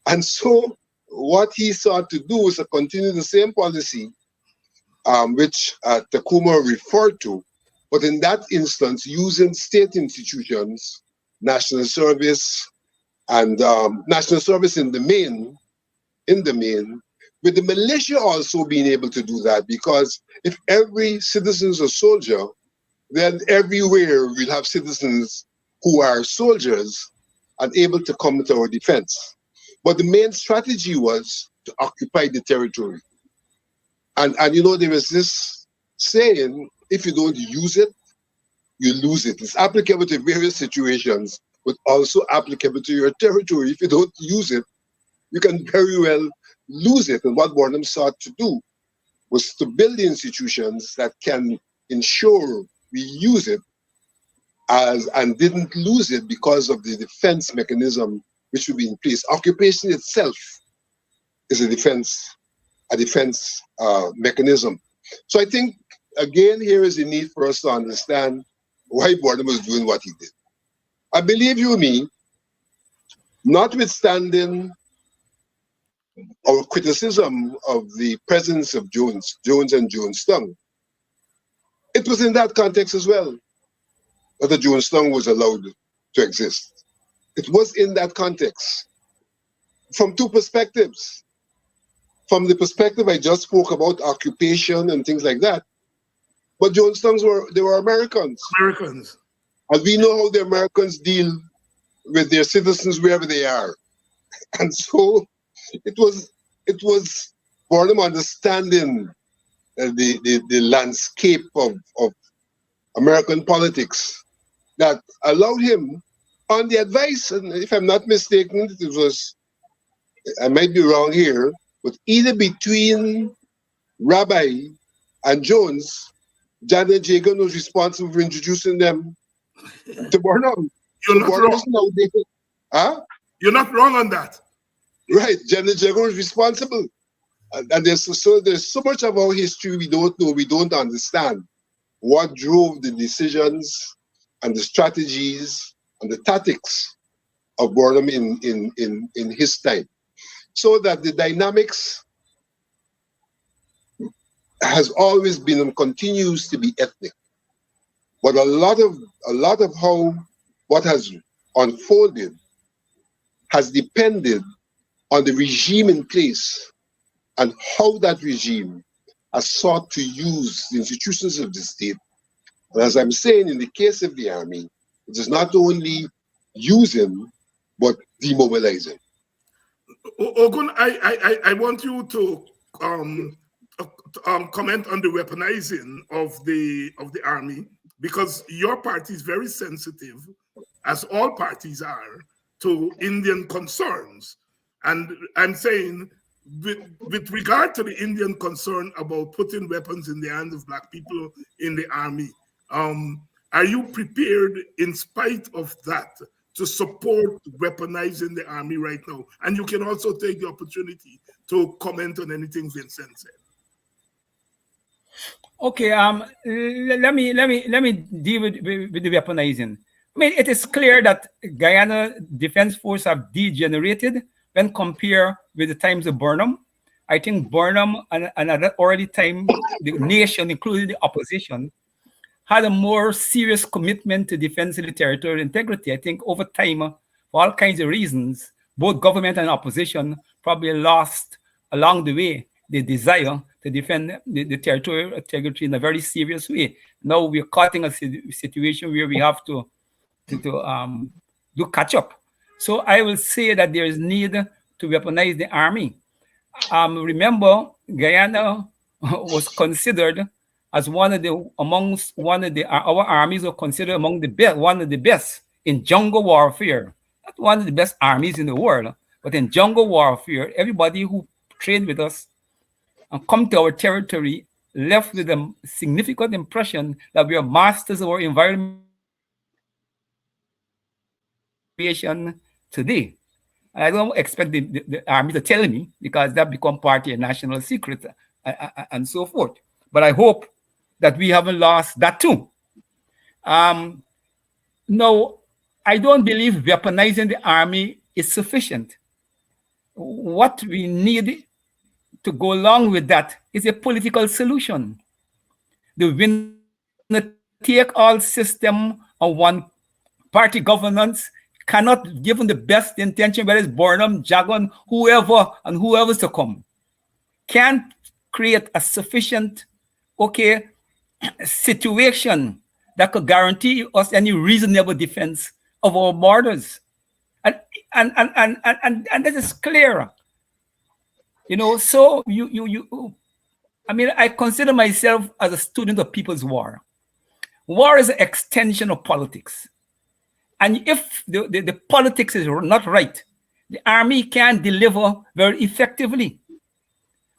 And so what he sought to do was to continue the same policy which Tacuma referred to, but in that instance, using state institutions, national service, and national service in the main, with the militia also being able to do that, because if every citizen is a soldier, then everywhere we'll have citizens who are soldiers and able to come to our defense. But the main strategy was to occupy the territory. And you know, there was this saying if you don't use it, you lose it. It's applicable to various situations, but also applicable to your territory. If you don't use it, you can very well lose it. And what Burnham sought to do was to build the institutions that can ensure we use it as and didn't lose it because of the defense mechanism which will be in place. Occupation itself is a defense mechanism. So I think again here is the need for us to understand why Burnham was doing what he did. I believe you and me, notwithstanding our criticism of the presence of Jones and Jonestown, it was in that context as well that the Jonestown was allowed to exist. It was in that context from two perspectives. From the perspective I just spoke about, occupation and things like that, but Jonestowns were Americans. Americans. And we know how the Americans deal with their citizens wherever they are. And so it was Burnham understanding the landscape of American politics that allowed him, on the advice, and if I'm not mistaken, it was, I might be wrong here, but either between Rabbi and Jones, Janet Jagan was responsible for introducing them to Burnham. You're not wrong. You're not wrong on that. Right, Janet Jagan was responsible. And there's so much of our history we don't know, we don't understand what drove the decisions and the strategies and the tactics of Burnham in his time. So that the dynamics has always been and continues to be ethnic. But a lot of how what has unfolded has depended on the regime in place and how that regime has sought to use the institutions of the state. And as I'm saying, in the case of the army, it is not only using, but demobilizing. Ogun, I want you to comment on the weaponizing of the army, because your party is very sensitive, as all parties are, to Indian concerns. And I'm saying, with regard to the Indian concern about putting weapons in the hands of Black people in the army, are you prepared, in spite of that, to support weaponizing the army right now? And you can also take the opportunity to comment on anything Vincent said. Okay, let me deal with the weaponizing. I mean, it is clear that Guyana Defense Force have degenerated when compared with the times of Burnham. I think Burnham and at that already time, the nation, including the opposition, had a more serious commitment to defense of the territorial integrity. I think over time, for all kinds of reasons, both government and opposition probably lost along the way the desire to defend the territorial integrity in a very serious way. Now we're caught in a situation where we have to do catch up. So I will say that there is need to weaponize the army. Remember, Guyana was considered as our armies were considered among the best, one of the best in jungle warfare. Not one of the best armies in the world, but in jungle warfare, everybody who trained with us and come to our territory left with a significant impression that we are masters of our environment today. And I don't expect the army to tell me, because that become part of a national secret and so forth. But I hope that we haven't lost that too. No, I don't believe weaponizing the army is sufficient. What we need to go along with that is a political solution. The winner-take-all system of one-party governance cannot, given the best intention, whether it's Burnham, Jagan, whoever's to come, can't create a sufficient, situation that could guarantee us any reasonable defense of our borders. And that is clear. So I mean, I consider myself as a student of People's War. War is an extension of politics. And if the politics is not right, the army can deliver very effectively.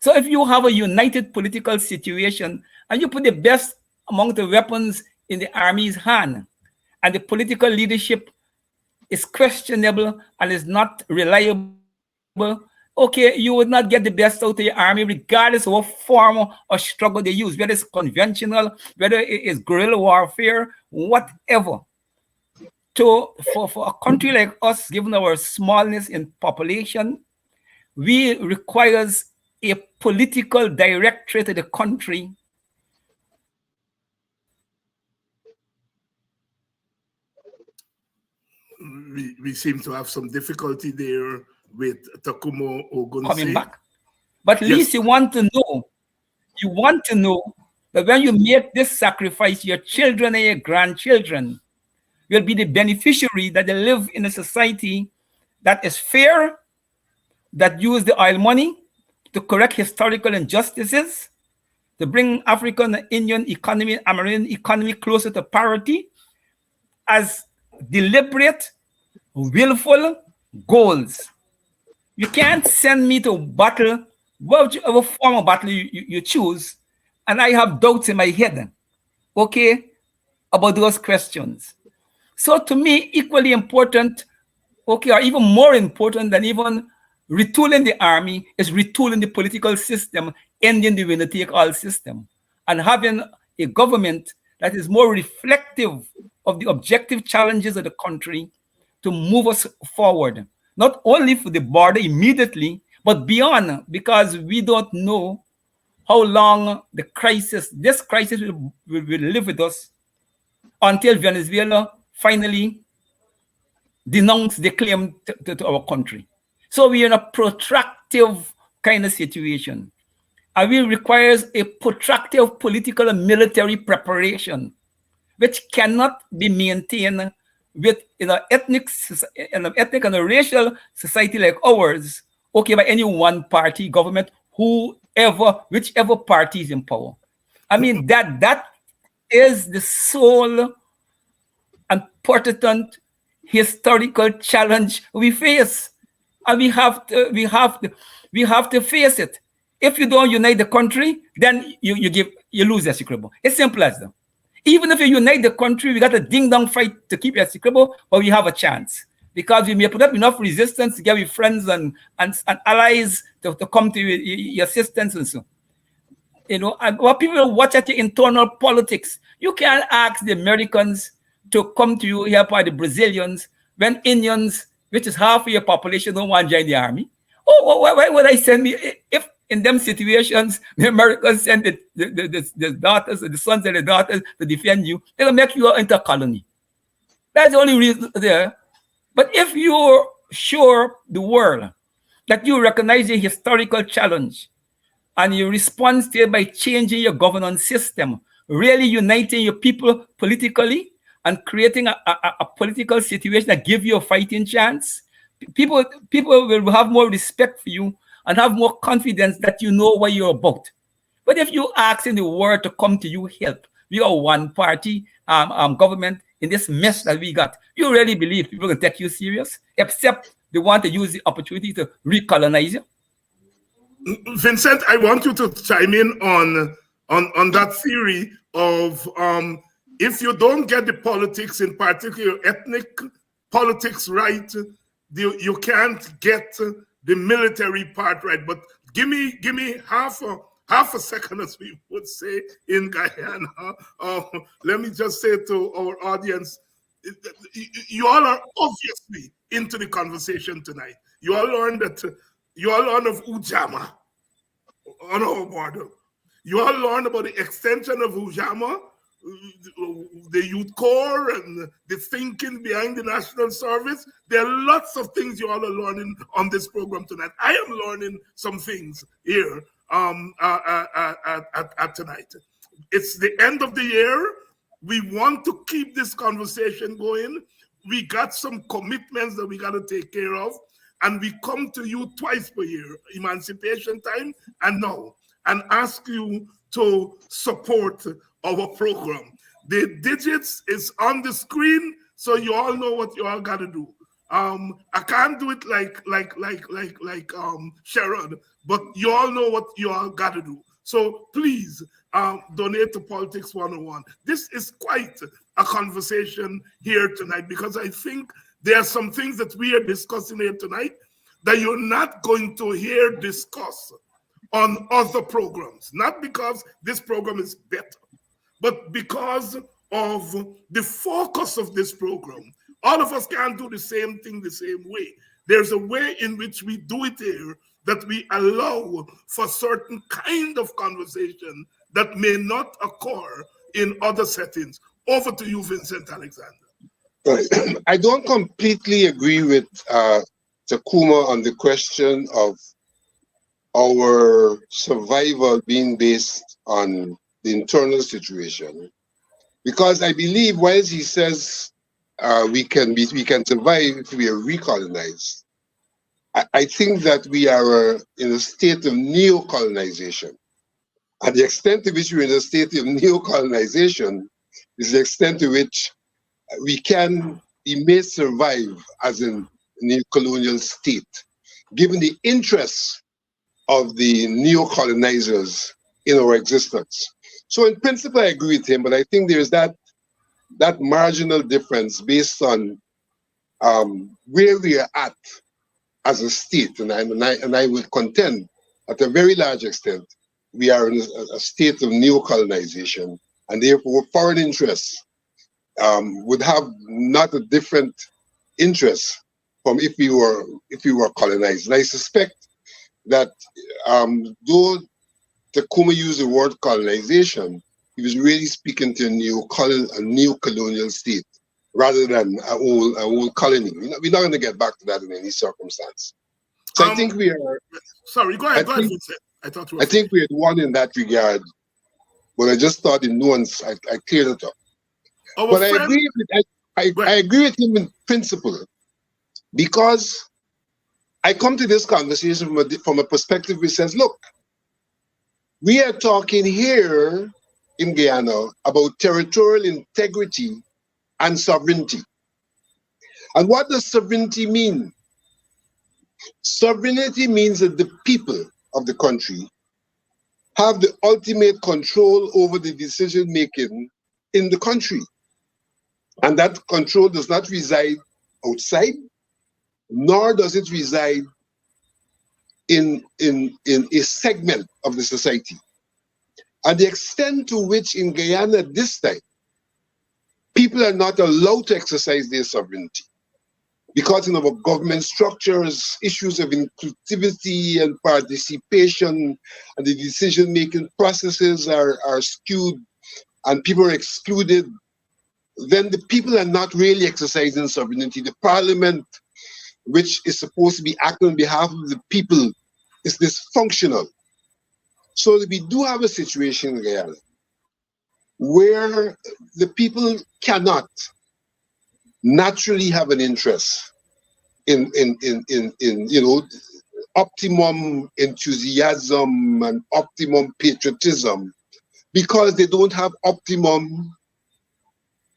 So if you have a united political situation and you put the best among the weapons in the army's hand, and the political leadership is questionable and is not reliable, okay, you would not get the best out of your army, regardless of what form or struggle they use, whether it's conventional, whether it is guerrilla warfare, whatever. For a country like us, given our smallness in population, we requires a political directorate of the country. We seem to have some difficulty there with Tacuma Oguneye. Coming back. But at least you want to know that when you make this sacrifice, your children and your grandchildren will be the beneficiary, that they live in a society that is fair, that use the oil money to correct historical injustices, to bring African and Indian economy, American economy closer to parity, as deliberate, willful goals. You can't send me to battle, whatever form of battle you choose, and I have doubts in my head, okay, about those questions. So to me, equally important, okay, or even more important than even retooling the army is retooling the political system, ending the winner-take-all system, and having a government that is more reflective of the objective challenges of the country to move us forward, not only for the border immediately, but beyond, because we don't know how long this crisis will live with us until Venezuela finally denounce the claim to our country. So we are in a protractive kind of situation. And it requires a protractive political and military preparation, which cannot be maintained with ethnic and a racial society like ours, okay, by any one party government, whichever party is in power. I mean, that is the sole and pertinent historical challenge we face, and we have to face it. If you don't unite the country, then you lose Essequibo. It's simple as that. Even if you unite the country, we got a ding-dong fight to keep Essequibo, but we have a chance, because we may put up enough resistance to get with friends and allies to come to your assistance and so. And what people watch at your internal politics, you can't ask the Americans to come to you, help out the Brazilians, when Indians, which is half of your population, don't want to join the army. Oh, why would I send me? If in them situations, the Americans send the daughters, the sons and the daughters to defend you, they'll make you into a colony. That's the only reason there. But if you show the world that you recognize a historical challenge and you respond to it by changing your governance system, really uniting your people politically and creating a political situation that gives you a fighting chance, people will have more respect for you and have more confidence that you know what you're about. But if you ask in the world to come to you help, we are one party government in this mess that we got, you really believe people can take you serious, except they want to use the opportunity to recolonize you? Vincent, I want you to chime in on that theory of if you don't get the politics, in particular ethnic politics, right, you can't get the military part right. But give me half a second, as we would say in Guyana. Let me just say to our audience, you all are obviously into the conversation tonight. You all learned of Ujamaa on our border. You all learned about the extension of Ujamaa, the youth corps, and the thinking behind the national service. There are lots of things you all are learning on this program tonight. I am learning some things here at tonight. It's the end of the year. We want to keep this conversation going. We got some commitments that we got to take care of, and we come to you twice per year, Emancipation Time and now. and ask you to support our program. The digits is on the screen, so you all know what you all got to do. I can't do it like Sharon, but you all know what you all got to do. So please donate to Politics 101. This is quite a conversation here tonight, because I think there are some things that we are discussing here tonight that you're not going to hear discussed on other programs. Not because this program is better, but because of the focus of this program. All of us can't do the same thing the same way. There's a way in which we do it here that we allow for certain kind of conversation that may not occur in other settings. Over to you, Vincent Alexander. I don't completely agree with Tacuma on the question of our survival being based on the internal situation, because I believe whilst he says we can survive if we are recolonized, I think that we are in a state of neo-colonization. And the extent to which we're in a state of neo-colonization is the extent to which we may survive as a neo-colonial state, given the interests of the neo-colonizers in our existence. So in principle, I agree with him, but I think there's that marginal difference based on where we are at as a state, and I would contend, at a very large extent, we are in a state of neo-colonization, and therefore foreign interests would have not a different interest from if we were colonized. And I suspect that though Tacuma used the word colonization, he was really speaking to a neo-colonial state rather than an old colony. We're not going to get back to that in any circumstance. So I think we are. Sorry, go ahead, Vincent. I think we had won in that regard, but I just thought in nuance I cleared it up. But I agree with him in principle, because I come to this conversation from a perspective which says, look, we are talking here in Guyana about territorial integrity and sovereignty. And what does sovereignty mean? Sovereignty means that the people of the country have the ultimate control over the decision making in the country. And that control does not reside outside, nor does it reside in a segment of the society. And the extent to which in Guyana this time, people are not allowed to exercise their sovereignty, because in our government structures, issues of inclusivity and participation and the decision-making processes are skewed and people are excluded, then the people are not really exercising sovereignty. The parliament, which is supposed to be acting on behalf of the people, is dysfunctional. So we do have a situation in Guyana where the people cannot naturally have an interest in optimum enthusiasm and optimum patriotism, because they don't have optimum,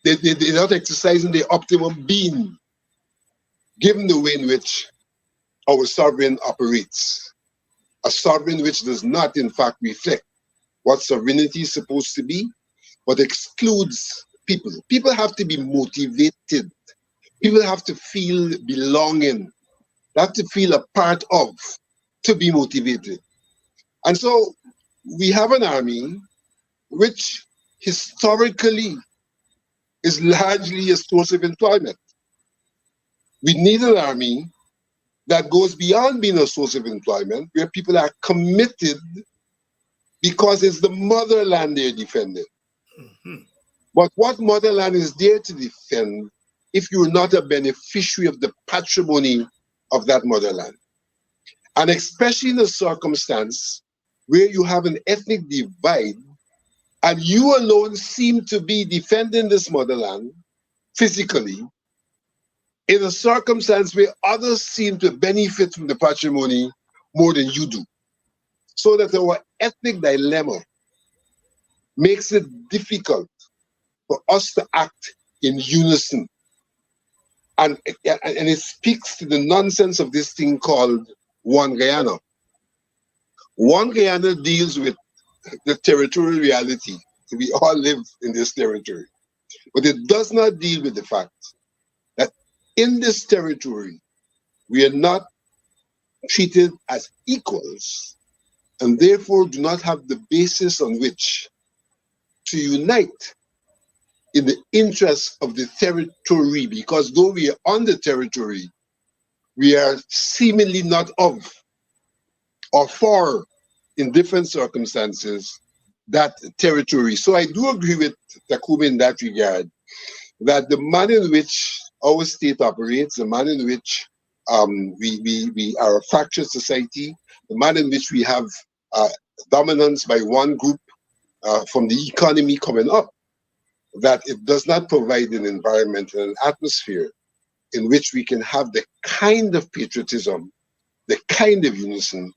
they're not exercising their optimum being, given the way in which our sovereign operates. A sovereign which does not, in fact, reflect what sovereignty is supposed to be, but excludes people. People have to be motivated. People have to feel belonging. They have to feel a part of, to be motivated. And so we have an army which historically is largely a source of employment. We need an army that goes beyond being a source of employment, where people are committed because it's the motherland they're defending. Mm-hmm. But what motherland is there to defend if you're not a beneficiary of the patrimony of that motherland? And especially in a circumstance where you have an ethnic divide and you alone seem to be defending this motherland physically, in a circumstance where others seem to benefit from the patrimony more than you do. so that our ethnic dilemma makes it difficult for us to act in unison. And it speaks to the nonsense of this thing called One Guyana. One Guyana deals with the territorial reality. We all live in this territory. But it does not deal with the fact that in this territory, we are not treated as equals and therefore do not have the basis on which to unite in the interest of the territory, because though we are on the territory, we are seemingly not of or for, in different circumstances, that territory. So I do agree with Tacuma in that regard, that the manner in which our state operates, the manner in which we are a fractured society, the manner in which we have dominance by one group from the economy coming up, that it does not provide an environment and an atmosphere in which we can have the kind of patriotism, the kind of unison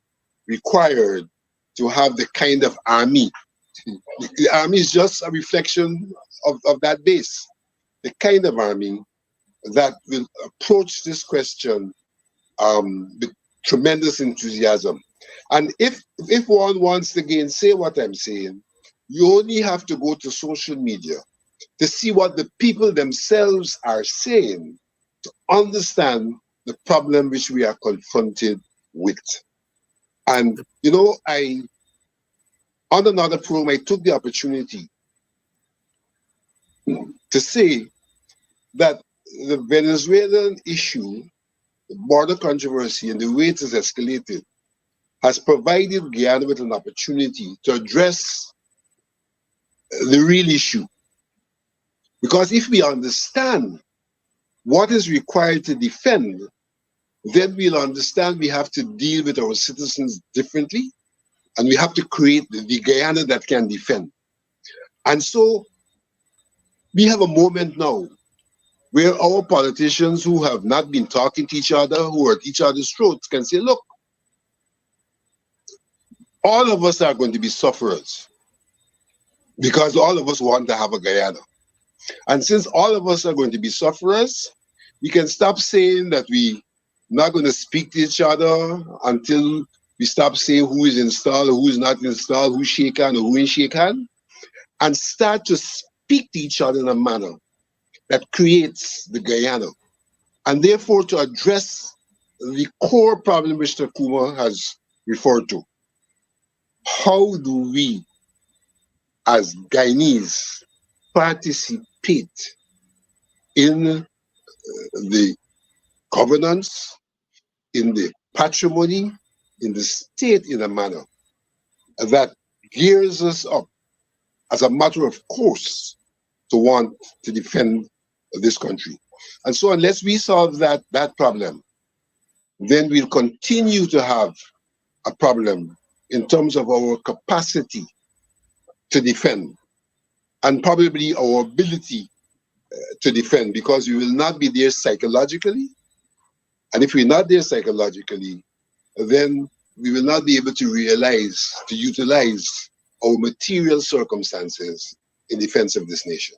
required to have the kind of army. The army is just a reflection of that base. The kind of army that will approach this question with tremendous enthusiasm. And if one wants to again say what I'm saying, you only have to go to social media to see what the people themselves are saying to understand the problem which we are confronted with. And, you know, on another program, I took the opportunity to say that the Venezuelan issue, the border controversy, and the way it has escalated has provided Guyana with an opportunity to address the real issue. Because if we understand what is required to defend, then we'll understand we have to deal with our citizens differently, and we have to create the Guyana that can defend. And so we have a moment now where our politicians who have not been talking to each other, who are at each other's throats, can say, look, all of us are going to be sufferers because all of us want to have a Guyana. And since all of us are going to be sufferers, we can stop saying that we're not going to speak to each other until we stop saying who is installed or who is not installed, who shake hand or who ain't shake hand, and start to speak to each other in a manner that creates the Guyana. And therefore to address the core problem which Tacuma has referred to. How do we as Guyanese participate in the governance, in the patrimony, in the state in a manner that gears us up as a matter of course to want to defend this country. And so unless we solve that problem, then we'll continue to have a problem in terms of our capacity to defend and probably our ability to defend, because we will not be there psychologically. And if we're not there psychologically, then we will not be able to utilize our material circumstances in defense of this nation.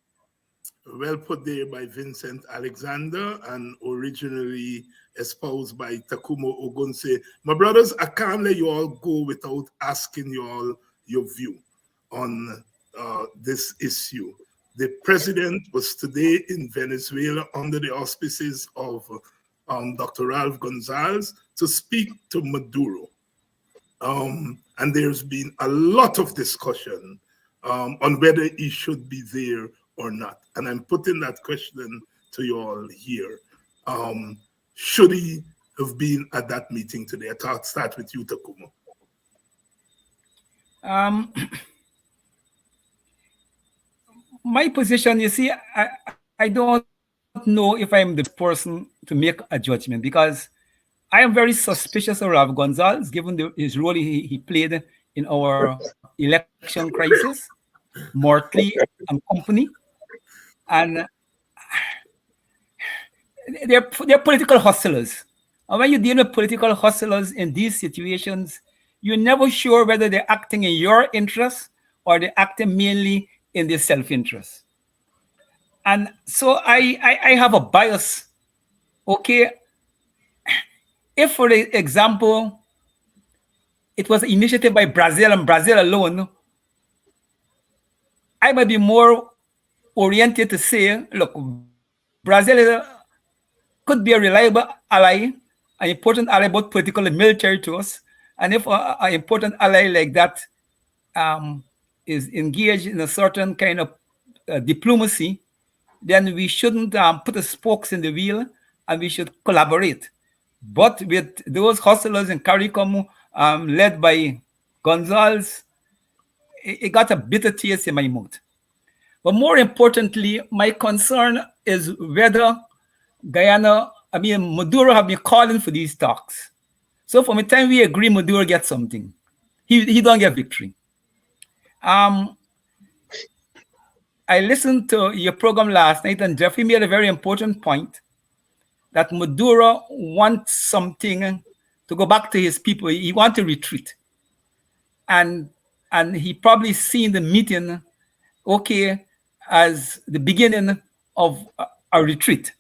Well put there by Vincent Alexander and originally espoused by Tacuma Oguneye. My brothers, I can't let you all go without asking you all your view on this issue. The president was today in Venezuela under the auspices of Dr. Ralph Gonzalez to speak to Maduro. And there's been a lot of discussion on whether he should be there or not. And I'm putting that question to you all here. Should he have been at that meeting today? I'll start with you, Tacuma. My position, you see, I don't know if I'm the person to make a judgment, because I am very suspicious of Ralph Gonzalez, given his role he played in our election crisis, Mortley and company. And they're political hustlers. And when you deal with political hustlers in these situations, you're never sure whether they're acting in your interest or they're acting mainly in their self-interest. And so I have a bias. Okay, if for example, it was initiated by Brazil and Brazil alone, I might be more oriented to say, look, Brazil could be a reliable ally, an important ally, both political and military to us. And if an important ally like that is engaged in a certain kind of diplomacy, then we shouldn't put the spokes in the wheel, and we should collaborate. But with those hustlers in CARICOM led by Gonzalez, it got a bitter taste in my mouth. But more importantly, my concern is whether Maduro have been calling for these talks. So from the time we agree, Maduro gets something. He don't get victory. I listened to your program last night, and Jeffrey made a very important point that Maduro wants something to go back to his people. He wants to retreat. And he probably seen the meeting, okay, as the beginning of a retreat.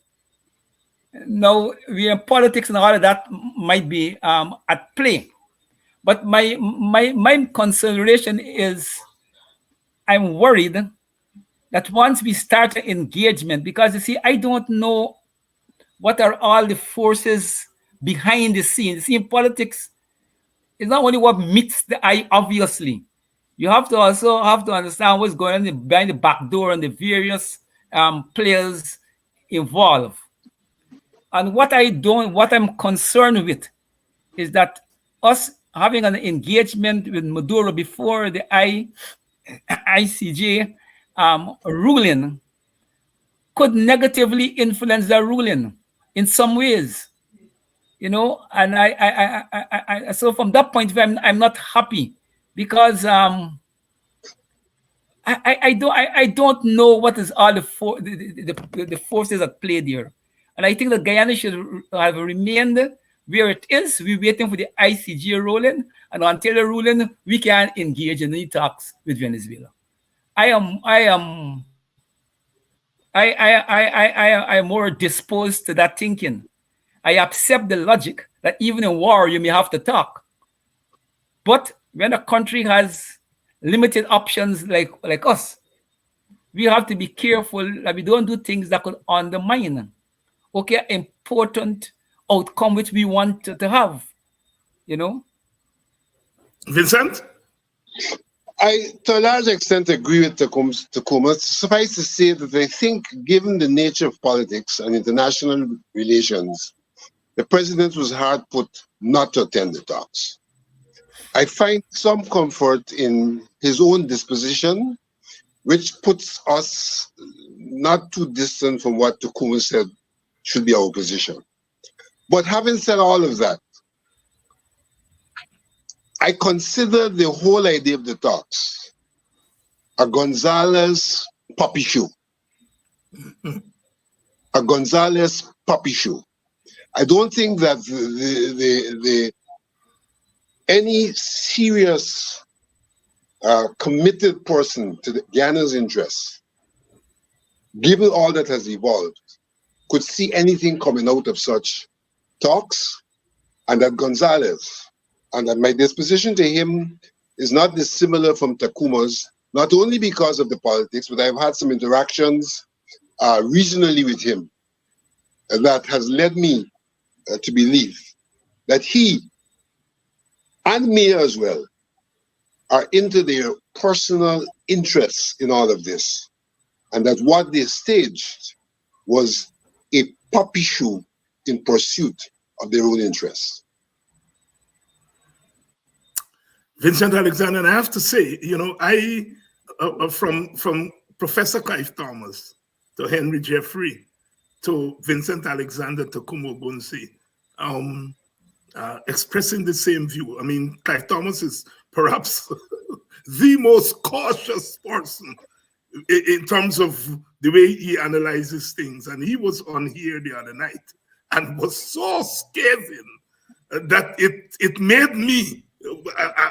Now, we in politics and all of that might be at play. But my consideration is I'm worried that once we start an engagement, because you see, I don't know what are all the forces behind the scenes. See, in politics, it's not only what meets the eye, obviously. You have to also have to understand what's going on behind the back door and the various players involved. And what I'm concerned with is that us having an engagement with Maduro before the ICJ ruling could negatively influence the ruling in some ways, you know. And I so from that point of view, I'm not happy because I don't know what is all the forces at play there, and I think that Guyana should have remained where it is. We're waiting for the ICJ ruling, and until the ruling, we can engage in any talks with Venezuela. I am more disposed to that thinking. I accept the logic that even in war you may have to talk, but when a country has limited options like us, we have to be careful that we don't do things that could undermine important outcome which we want to have, you know. Vincent? I, to a large extent, agree with Tacuma. Suffice to say that I think, given the nature of politics and international relations, the president was hard put not to attend the talks. I find some comfort in his own disposition, which puts us not too distant from what Tacuma said should be our position. But having said all of that, I consider the whole idea of the talks a Gonzalez puppy show. A Gonzalez puppy show. I don't think that any serious, committed person to Guyana's interests, given all that has evolved, could see anything coming out of such talks, and that Gonzalez, and that my disposition to him is not dissimilar from Tacuma's, not only because of the politics, but I've had some interactions regionally with him that has led me to believe that he and me as well are into their personal interests in all of this, and that what they staged was a puppy show in pursuit of their own interests. Vincent Alexander, and I have to say, you know, I from Professor Clive Thomas to Henry Jeffrey to Vincent Alexander to Kumo Bunsi, expressing the same view. I mean, Clive Thomas is perhaps the most cautious person in terms of the way he analyzes things. And he was on here the other night and was so scathing that it made me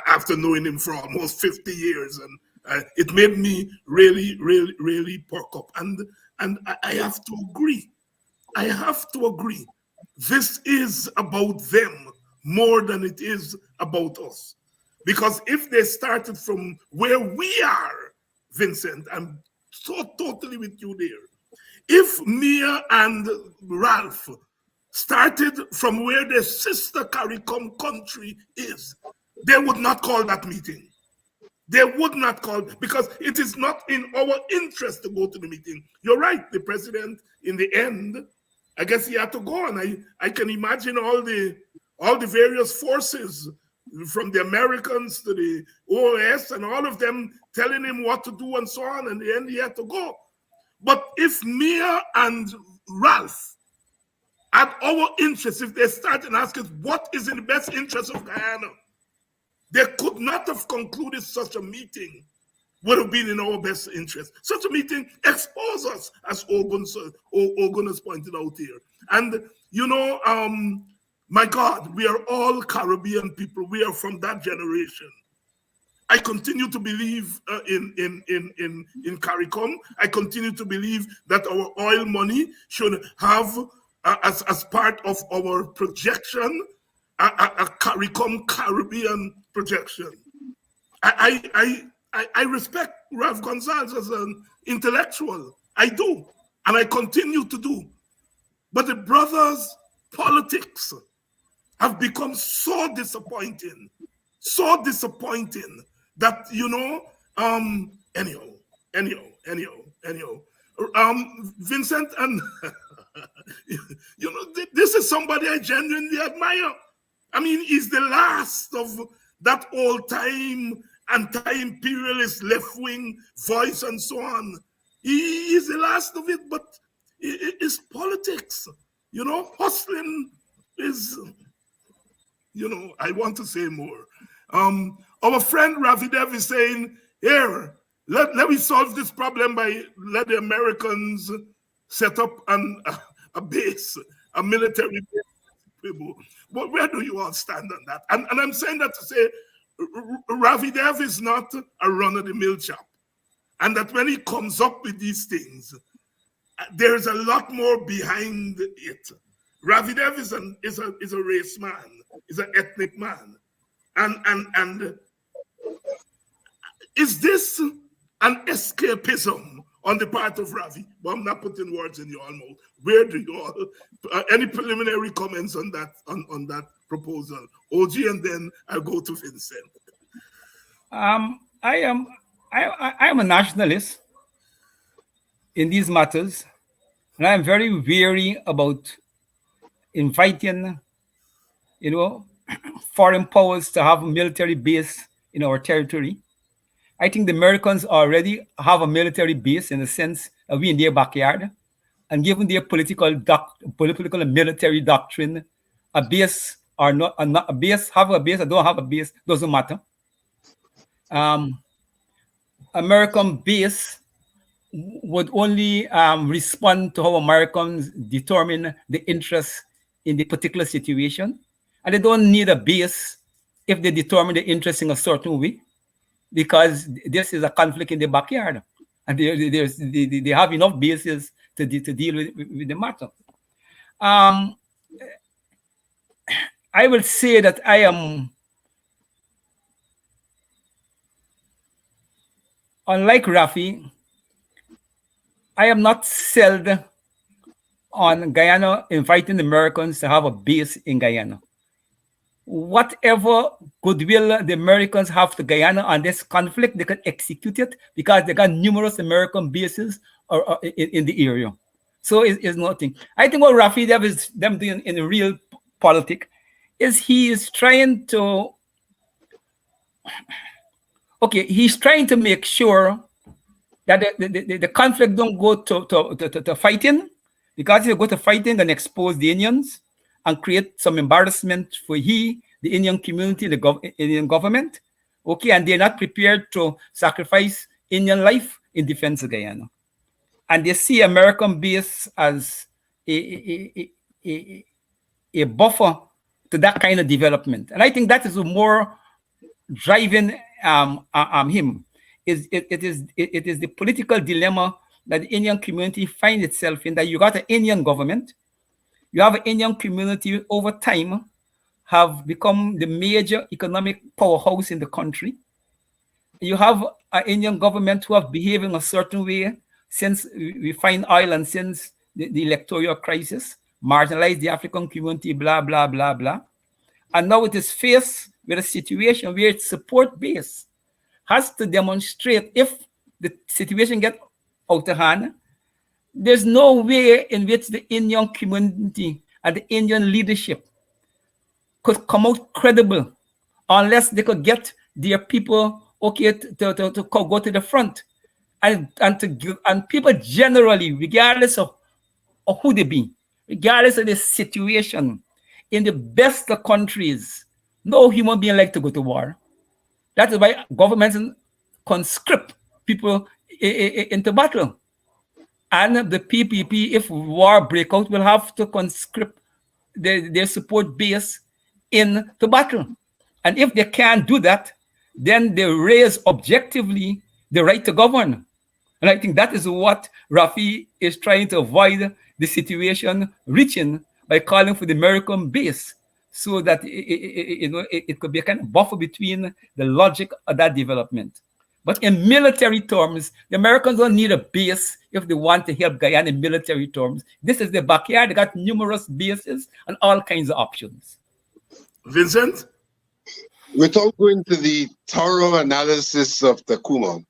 after knowing him for almost 50 years. And it made me really, really, really perk up. And I have to agree. I have to agree. This is about them more than it is about us. Because if they started from where we are, Vincent, I'm so totally with you there. If Mia and Ralph started from where their sister CARICOM country is, they would not call that meeting. They would not call, because it is not in our interest to go to the meeting. You're right, the president, in the end, I guess he had to go, and I can imagine all the various forces, from the Americans to the OAS and all of them telling him what to do and so on, and in the end he had to go. But if Mia and Ralph had our interest, if they start and ask us what is in the best interest of Guyana, they could not have concluded such a meeting would have been in our best interest. Such a meeting exposes us, as Ogun has pointed out here. And, you know, my God, we are all Caribbean people. We are from that generation. I continue to believe in CARICOM. I continue to believe that our oil money should have, as part of our projection, a CARICOM Caribbean projection. I respect Ralph Gonzalez as an intellectual. I do, and I continue to do. But the brothers' politics have become so disappointing that, you know, anyhow, Vincent, and you know, this is somebody I genuinely admire. I mean, he's the last of that old-time anti-imperialist left-wing voice and so on. He is the last of it, but it's politics. You know, hustling is, you know, I want to say more. Our friend Ravi Dev is saying, here, let me solve this problem by let the Americans set up a base, a military base. But where do you all stand on that? And I'm saying that to say, Ravi Dev is not a run-of-the-mill chap. And that when he comes up with these things, there's a lot more behind it. Ravi Dev is a race man, is an ethnic man. And is this an escapism on the part of Ravi? Well, I'm not putting words in your mouth. Where do you all, any preliminary comments on that, on that proposal? OG, and then I'll go to Vincent. I am a nationalist in these matters, and I'm very wary about inviting, you know, foreign powers to have a military base in our territory. I think the Americans already have a military base in the sense that we in their backyard, and given their political and military doctrine, a base or not a base, have a base or don't have a base, doesn't matter. American base would only respond to how Americans determine the interest in the particular situation. And they don't need a base if they determine the interest in a certain way, because this is a conflict in the backyard. And they have enough bases to deal with the matter. I will say that I am, unlike Rafi, I am not sold on Guyana inviting the Americans to have a base in Guyana. Whatever goodwill the Americans have to Guyana on this conflict, they can execute it because they got numerous American bases in the area. So it's nothing. I think what Rafi Dev is them doing in real politics is he is trying to, he's trying to make sure that the conflict don't go to fighting, because if you go to fighting and expose the Indians and create some embarrassment for the Indian community, the Indian government, and they're not prepared to sacrifice Indian life in defense of Guyana. And they see American base as a buffer to that kind of development. And I think that is more driving him. It is the political dilemma that the Indian community finds itself in, that you got an Indian government, you have an Indian community over time have become the major economic powerhouse in the country. You have an Indian government who have behaved in a certain way since we find oil and since the electoral crisis, marginalized the African community, blah, blah, blah, blah. And now it is faced with a situation where its support base has to demonstrate, if the situation gets out of hand, there's no way in which the Indian community and the Indian leadership could come out credible unless they could get their people to go to the front. And people generally, regardless of who they be, regardless of the situation, in the best of countries, no human being like to go to war. That is why governments conscript people into battle. And the PPP, if war break out, will have to conscript their support base into battle. And if they can't do that, then they raise objectively the right to govern. And I think that is what Rafi is trying to avoid the situation reaching by calling for the American base, so that it could be a kind of buffer between the logic of that development. But in military terms, the Americans don't need a base if they want to help Guyana in military terms. This is their backyard. They got numerous bases and all kinds of options. Vincent? Without going to the thorough analysis of Tacuma,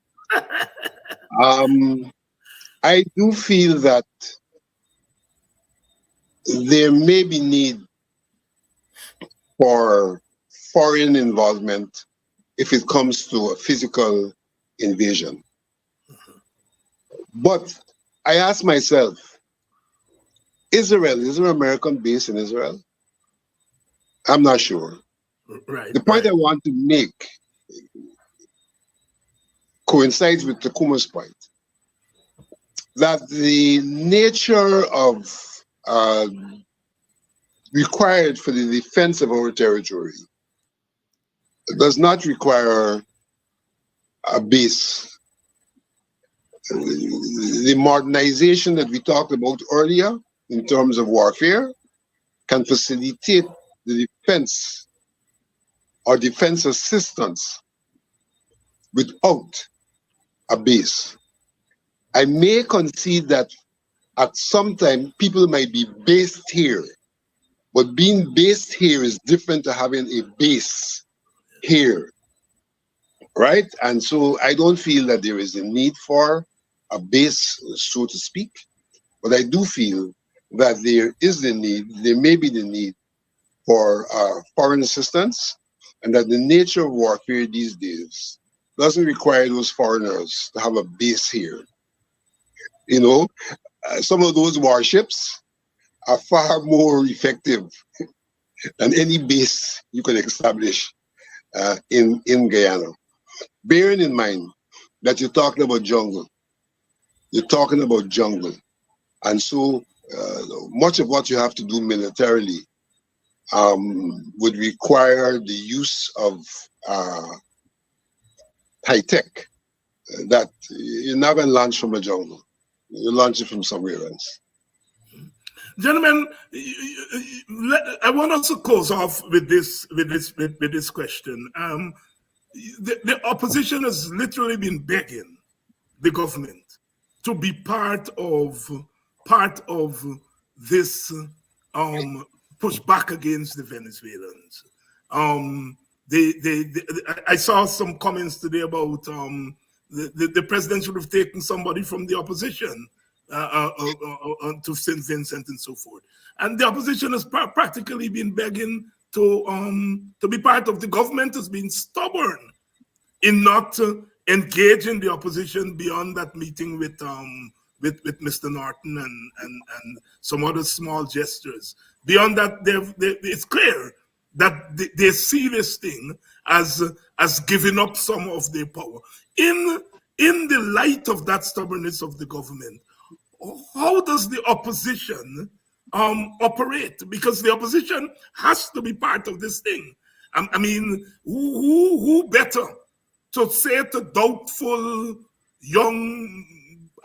I do feel that there may be need for foreign involvement if it comes to a physical invasion. But I ask myself, is there an American base in Israel? I'm not sure. Right. The point I want to make coincides with Tacuma's point, that the nature of required for the defense of our territory does not require a base. The modernization that we talked about earlier in terms of warfare can facilitate the defense or defense assistance without a base. I may concede that at some time people might be based here, but being based here is different to having a base here, right? And so I don't feel that there is a need for a base, so to speak, but I do feel that there may be the need for foreign assistance, and that the nature of warfare these days doesn't require those foreigners to have a base here. You know, some of those warships are far more effective than any base you can establish in Guyana. Bearing in mind that you're talking about jungle. You're talking about jungle. And so much of what you have to do militarily would require the use of high tech that you're not going to launch from a jungle. You launch it from somewhere else. Gentlemen, I want us to close off with this question. The opposition has literally been begging the government to be part of this push back against the Venezuelans. I saw some comments today about the president should have taken somebody from the opposition to St. Vincent and so forth. And the opposition has practically been begging to be part of the government, has been stubborn in not engaging the opposition beyond that meeting with Mr. Norton and some other small gestures. Beyond that, it's clear that they see this thing as giving up some of their power. In the light of that stubbornness of the government, how does the opposition operate? Because the opposition has to be part of this thing. I mean, who better to say to doubtful young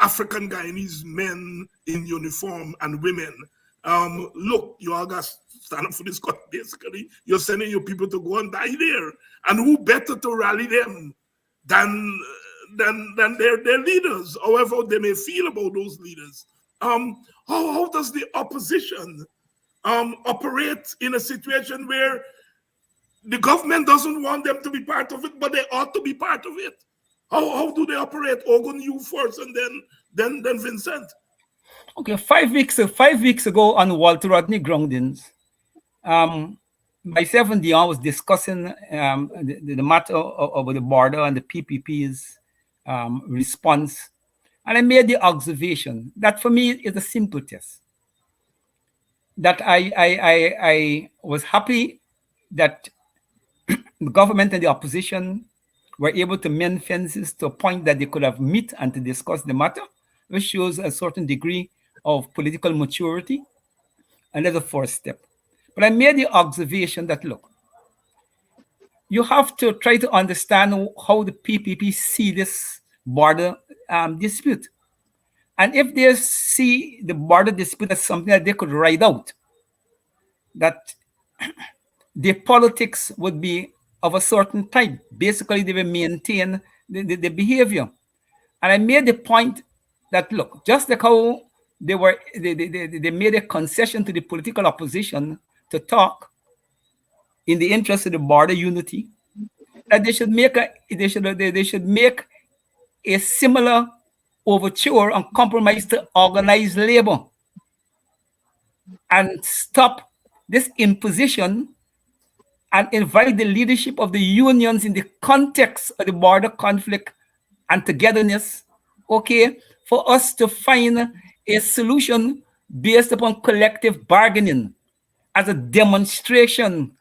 African Guyanese men in uniform and women, look, you all got to stand up for this country, basically. You're sending your people to go and die there. And who better to rally them than their leaders, however they may feel about those leaders. How does the opposition operate in a situation where the government doesn't want them to be part of it, but they ought to be part of it? How do they operate? Ogun, you first, and then Vincent. Okay, 5 weeks ago on Walter Rodney groundings, myself and Dion was discussing the matter of the border and the PPP's response, and I made the observation that for me is a simple test. That I was happy that the government and the opposition were able to mend fences to a point that they could have met and to discuss the matter, which shows a certain degree of political maturity, and that's the first step. But I made the observation that, look, you have to try to understand how the PPP see this border dispute. And if they see the border dispute as something that they could ride out, that their politics would be of a certain type. Basically, they will maintain the behavior. And I made the point that, look, just like how they made a concession to the political opposition to talk in the interest of the border unity, that they should make a similar overture and compromise to organized labor and stop this imposition and invite the leadership of the unions in the context of the border conflict and togetherness, okay, for us to find a solution based upon collective bargaining as a demonstration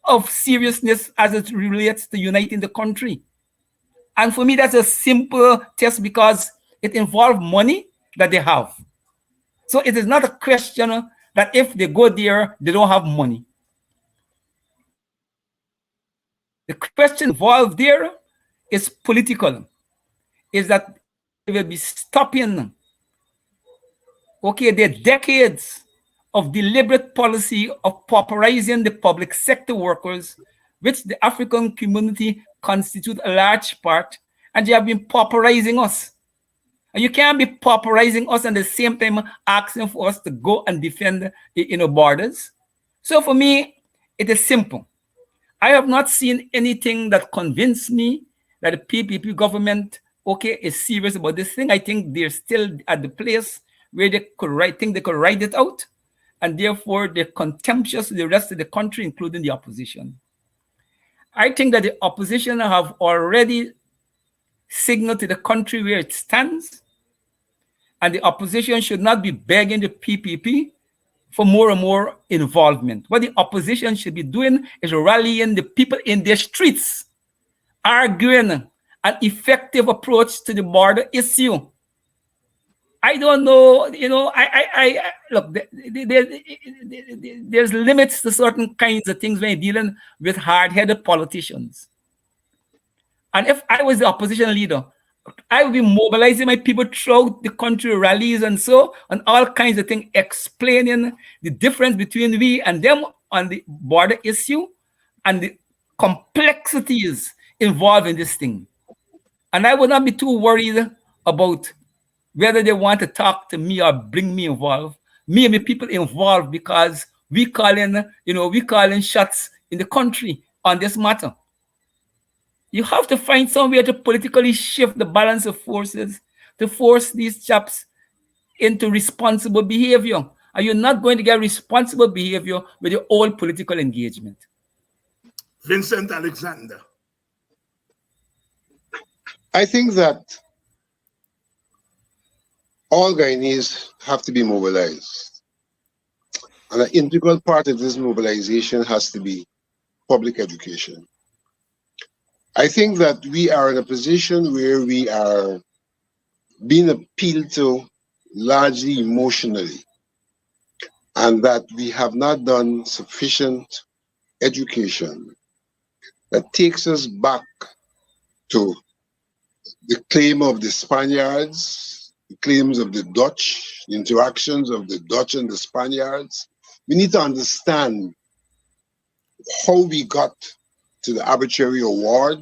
of seriousness as it relates to uniting the country. And for me, that's a simple test because it involves money that they have. So it is not a question that if they go there, they don't have money. The question involved there is political, is that they will be stopping, okay, the decades of deliberate policy of pauperizing the public sector workers, which the African community constitute a large part, and they have been pauperizing us. And you can't be pauperizing us and at the same time asking for us to go and defend the borders. So for me, it is simple. I have not seen anything that convinced me that the PPP government, okay, is serious about this thing. I think they're still at the place where they could write it out, and therefore they're contemptuous to the rest of the country, including the opposition. I think that the opposition have already signaled to the country where it stands, and the opposition should not be begging the PPP for more and more involvement. What the opposition should be doing is rallying the people in their streets, arguing an effective approach to the border issue. I don't know, I look, there's limits to certain kinds of things when you're dealing with hard-headed politicians. And if I was the opposition leader, I would be mobilizing my people throughout the country, rallies and so on, all kinds of things, explaining the difference between we and them on the border issue and the complexities involved in this thing. And I would not be too worried about whether they want to talk to me or bring me involved. Me and my people involved because we calling shots in the country on this matter. You have to find somewhere to politically shift the balance of forces to force these chaps into responsible behavior. And you're not going to get responsible behavior with your old political engagement. Vincent Alexander. I think that all Guyanese have to be mobilized. And an integral part of this mobilization has to be public education. I think that we are in a position where we are being appealed to largely emotionally, and that we have not done sufficient education that takes us back to the claim of the Spaniards, the claims of the Dutch, the interactions of the Dutch and the Spaniards. We need to understand how we got to the arbitrary award,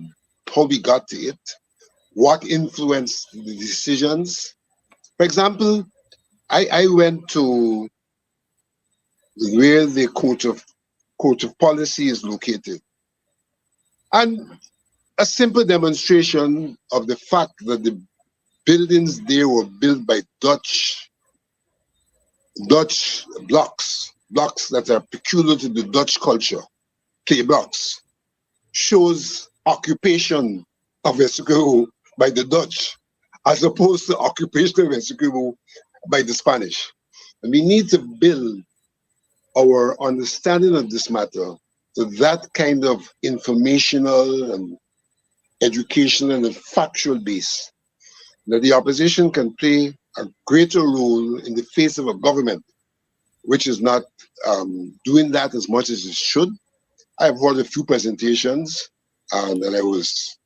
how we got to it, what influenced the decisions. For example, I went to where the Court of Policy is located. And a simple demonstration of the fact that the buildings there were built by Dutch blocks that are peculiar to the Dutch culture, clay blocks, shows occupation of Essequibo by the Dutch as opposed to occupation of Essequibo by the Spanish. And we need to build our understanding of this matter to that kind of informational and educational and factual base, that the opposition can play a greater role in the face of a government which is not doing that as much as it should. I've heard a few presentations and I was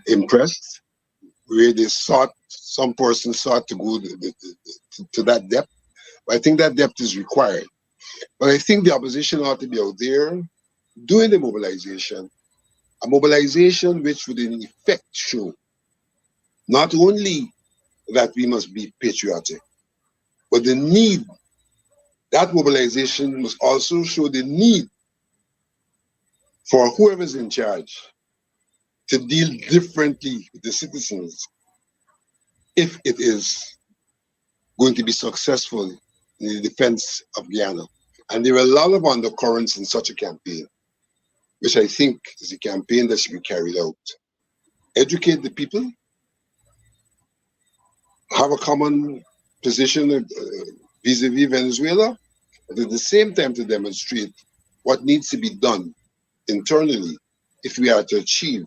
impressed where some person sought to go to that depth. But I think that depth is required. But I think the opposition ought to be out there doing the mobilization, a mobilization which would in effect show not only that we must be patriotic, but the need, that mobilization must also show the need for whoever's in charge to deal differently with the citizens if it is going to be successful in the defense of Guyana. And there are a lot of undercurrents in such a campaign, which I think is a campaign that should be carried out. Educate the people, have a common position vis-a-vis Venezuela, but at the same time to demonstrate what needs to be done internally if we are to achieve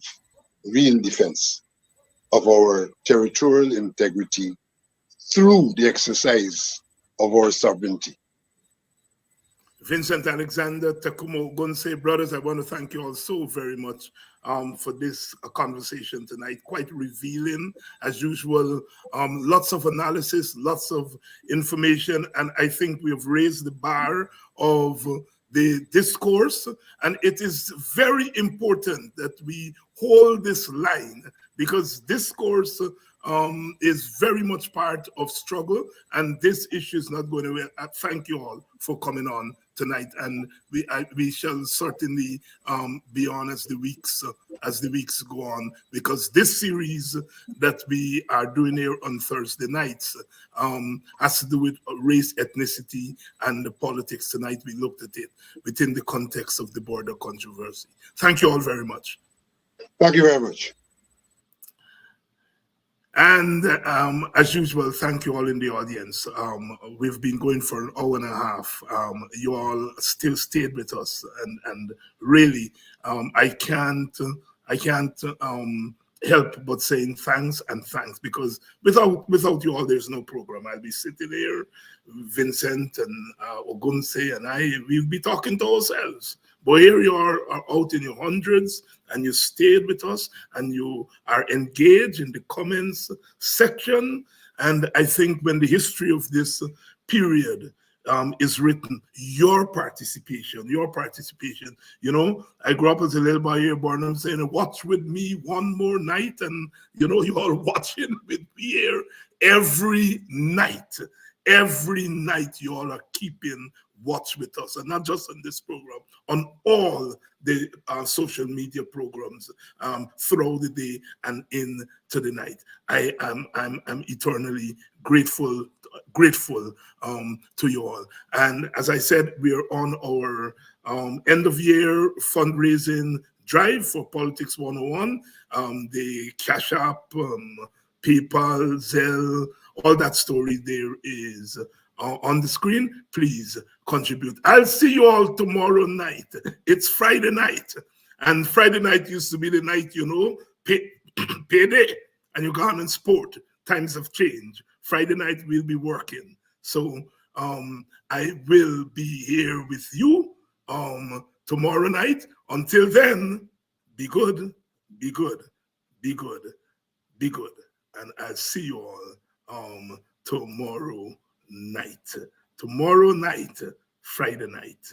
real defense of our territorial integrity through the exercise of our sovereignty. Vincent, Alexander, Tacuma, Oguneye, brothers, I want to thank you all so very much for this conversation tonight. Quite revealing, as usual. Lots of analysis, lots of information, and I think we have raised the bar of the discourse, and it is very important that we hold this line, because discourse is very much part of struggle, and this issue is not going away. Thank you all for coming on tonight, and we shall certainly be on as the weeks go on, because this series that we are doing here on Thursday nights has to do with race, ethnicity, and the politics. Tonight we looked at it within the context of the border controversy. Thank you all very much. Thank you very much. And as usual, thank you all in the audience. We've been going for an hour and a half. You all still stayed with us, and really, I can't help but saying thanks and thanks, because without you all, there's no program. I'll be sitting here, Vincent and Oguneye and we'll be talking to ourselves. But here you are out in your hundreds, and you stayed with us, and you are engaged in the comments section. And I think when the history of this period is written, your participation, you know, I grew up as a little boy here, born and saying, watch with me one more night. And, you know, you all watching with me here every night. Every night you all are keeping watch with us, and not just on this program, on all the social media programs throughout the day and into the night. I'm eternally grateful to you all. And as I said, we are on our end of year fundraising drive for Politics 101. The Cash App, PayPal, Zelle, all that story there is on the screen. Please contribute. I'll see you all tomorrow night. It's Friday night, and Friday night used to be the night, you know, payday, and you go on and sport. Times have changed. Friday night we'll be working, so I will be here with you tomorrow night. Until then, Be good, be good, be good, be good. And I'll see you all tomorrow night. Tomorrow night, Friday night.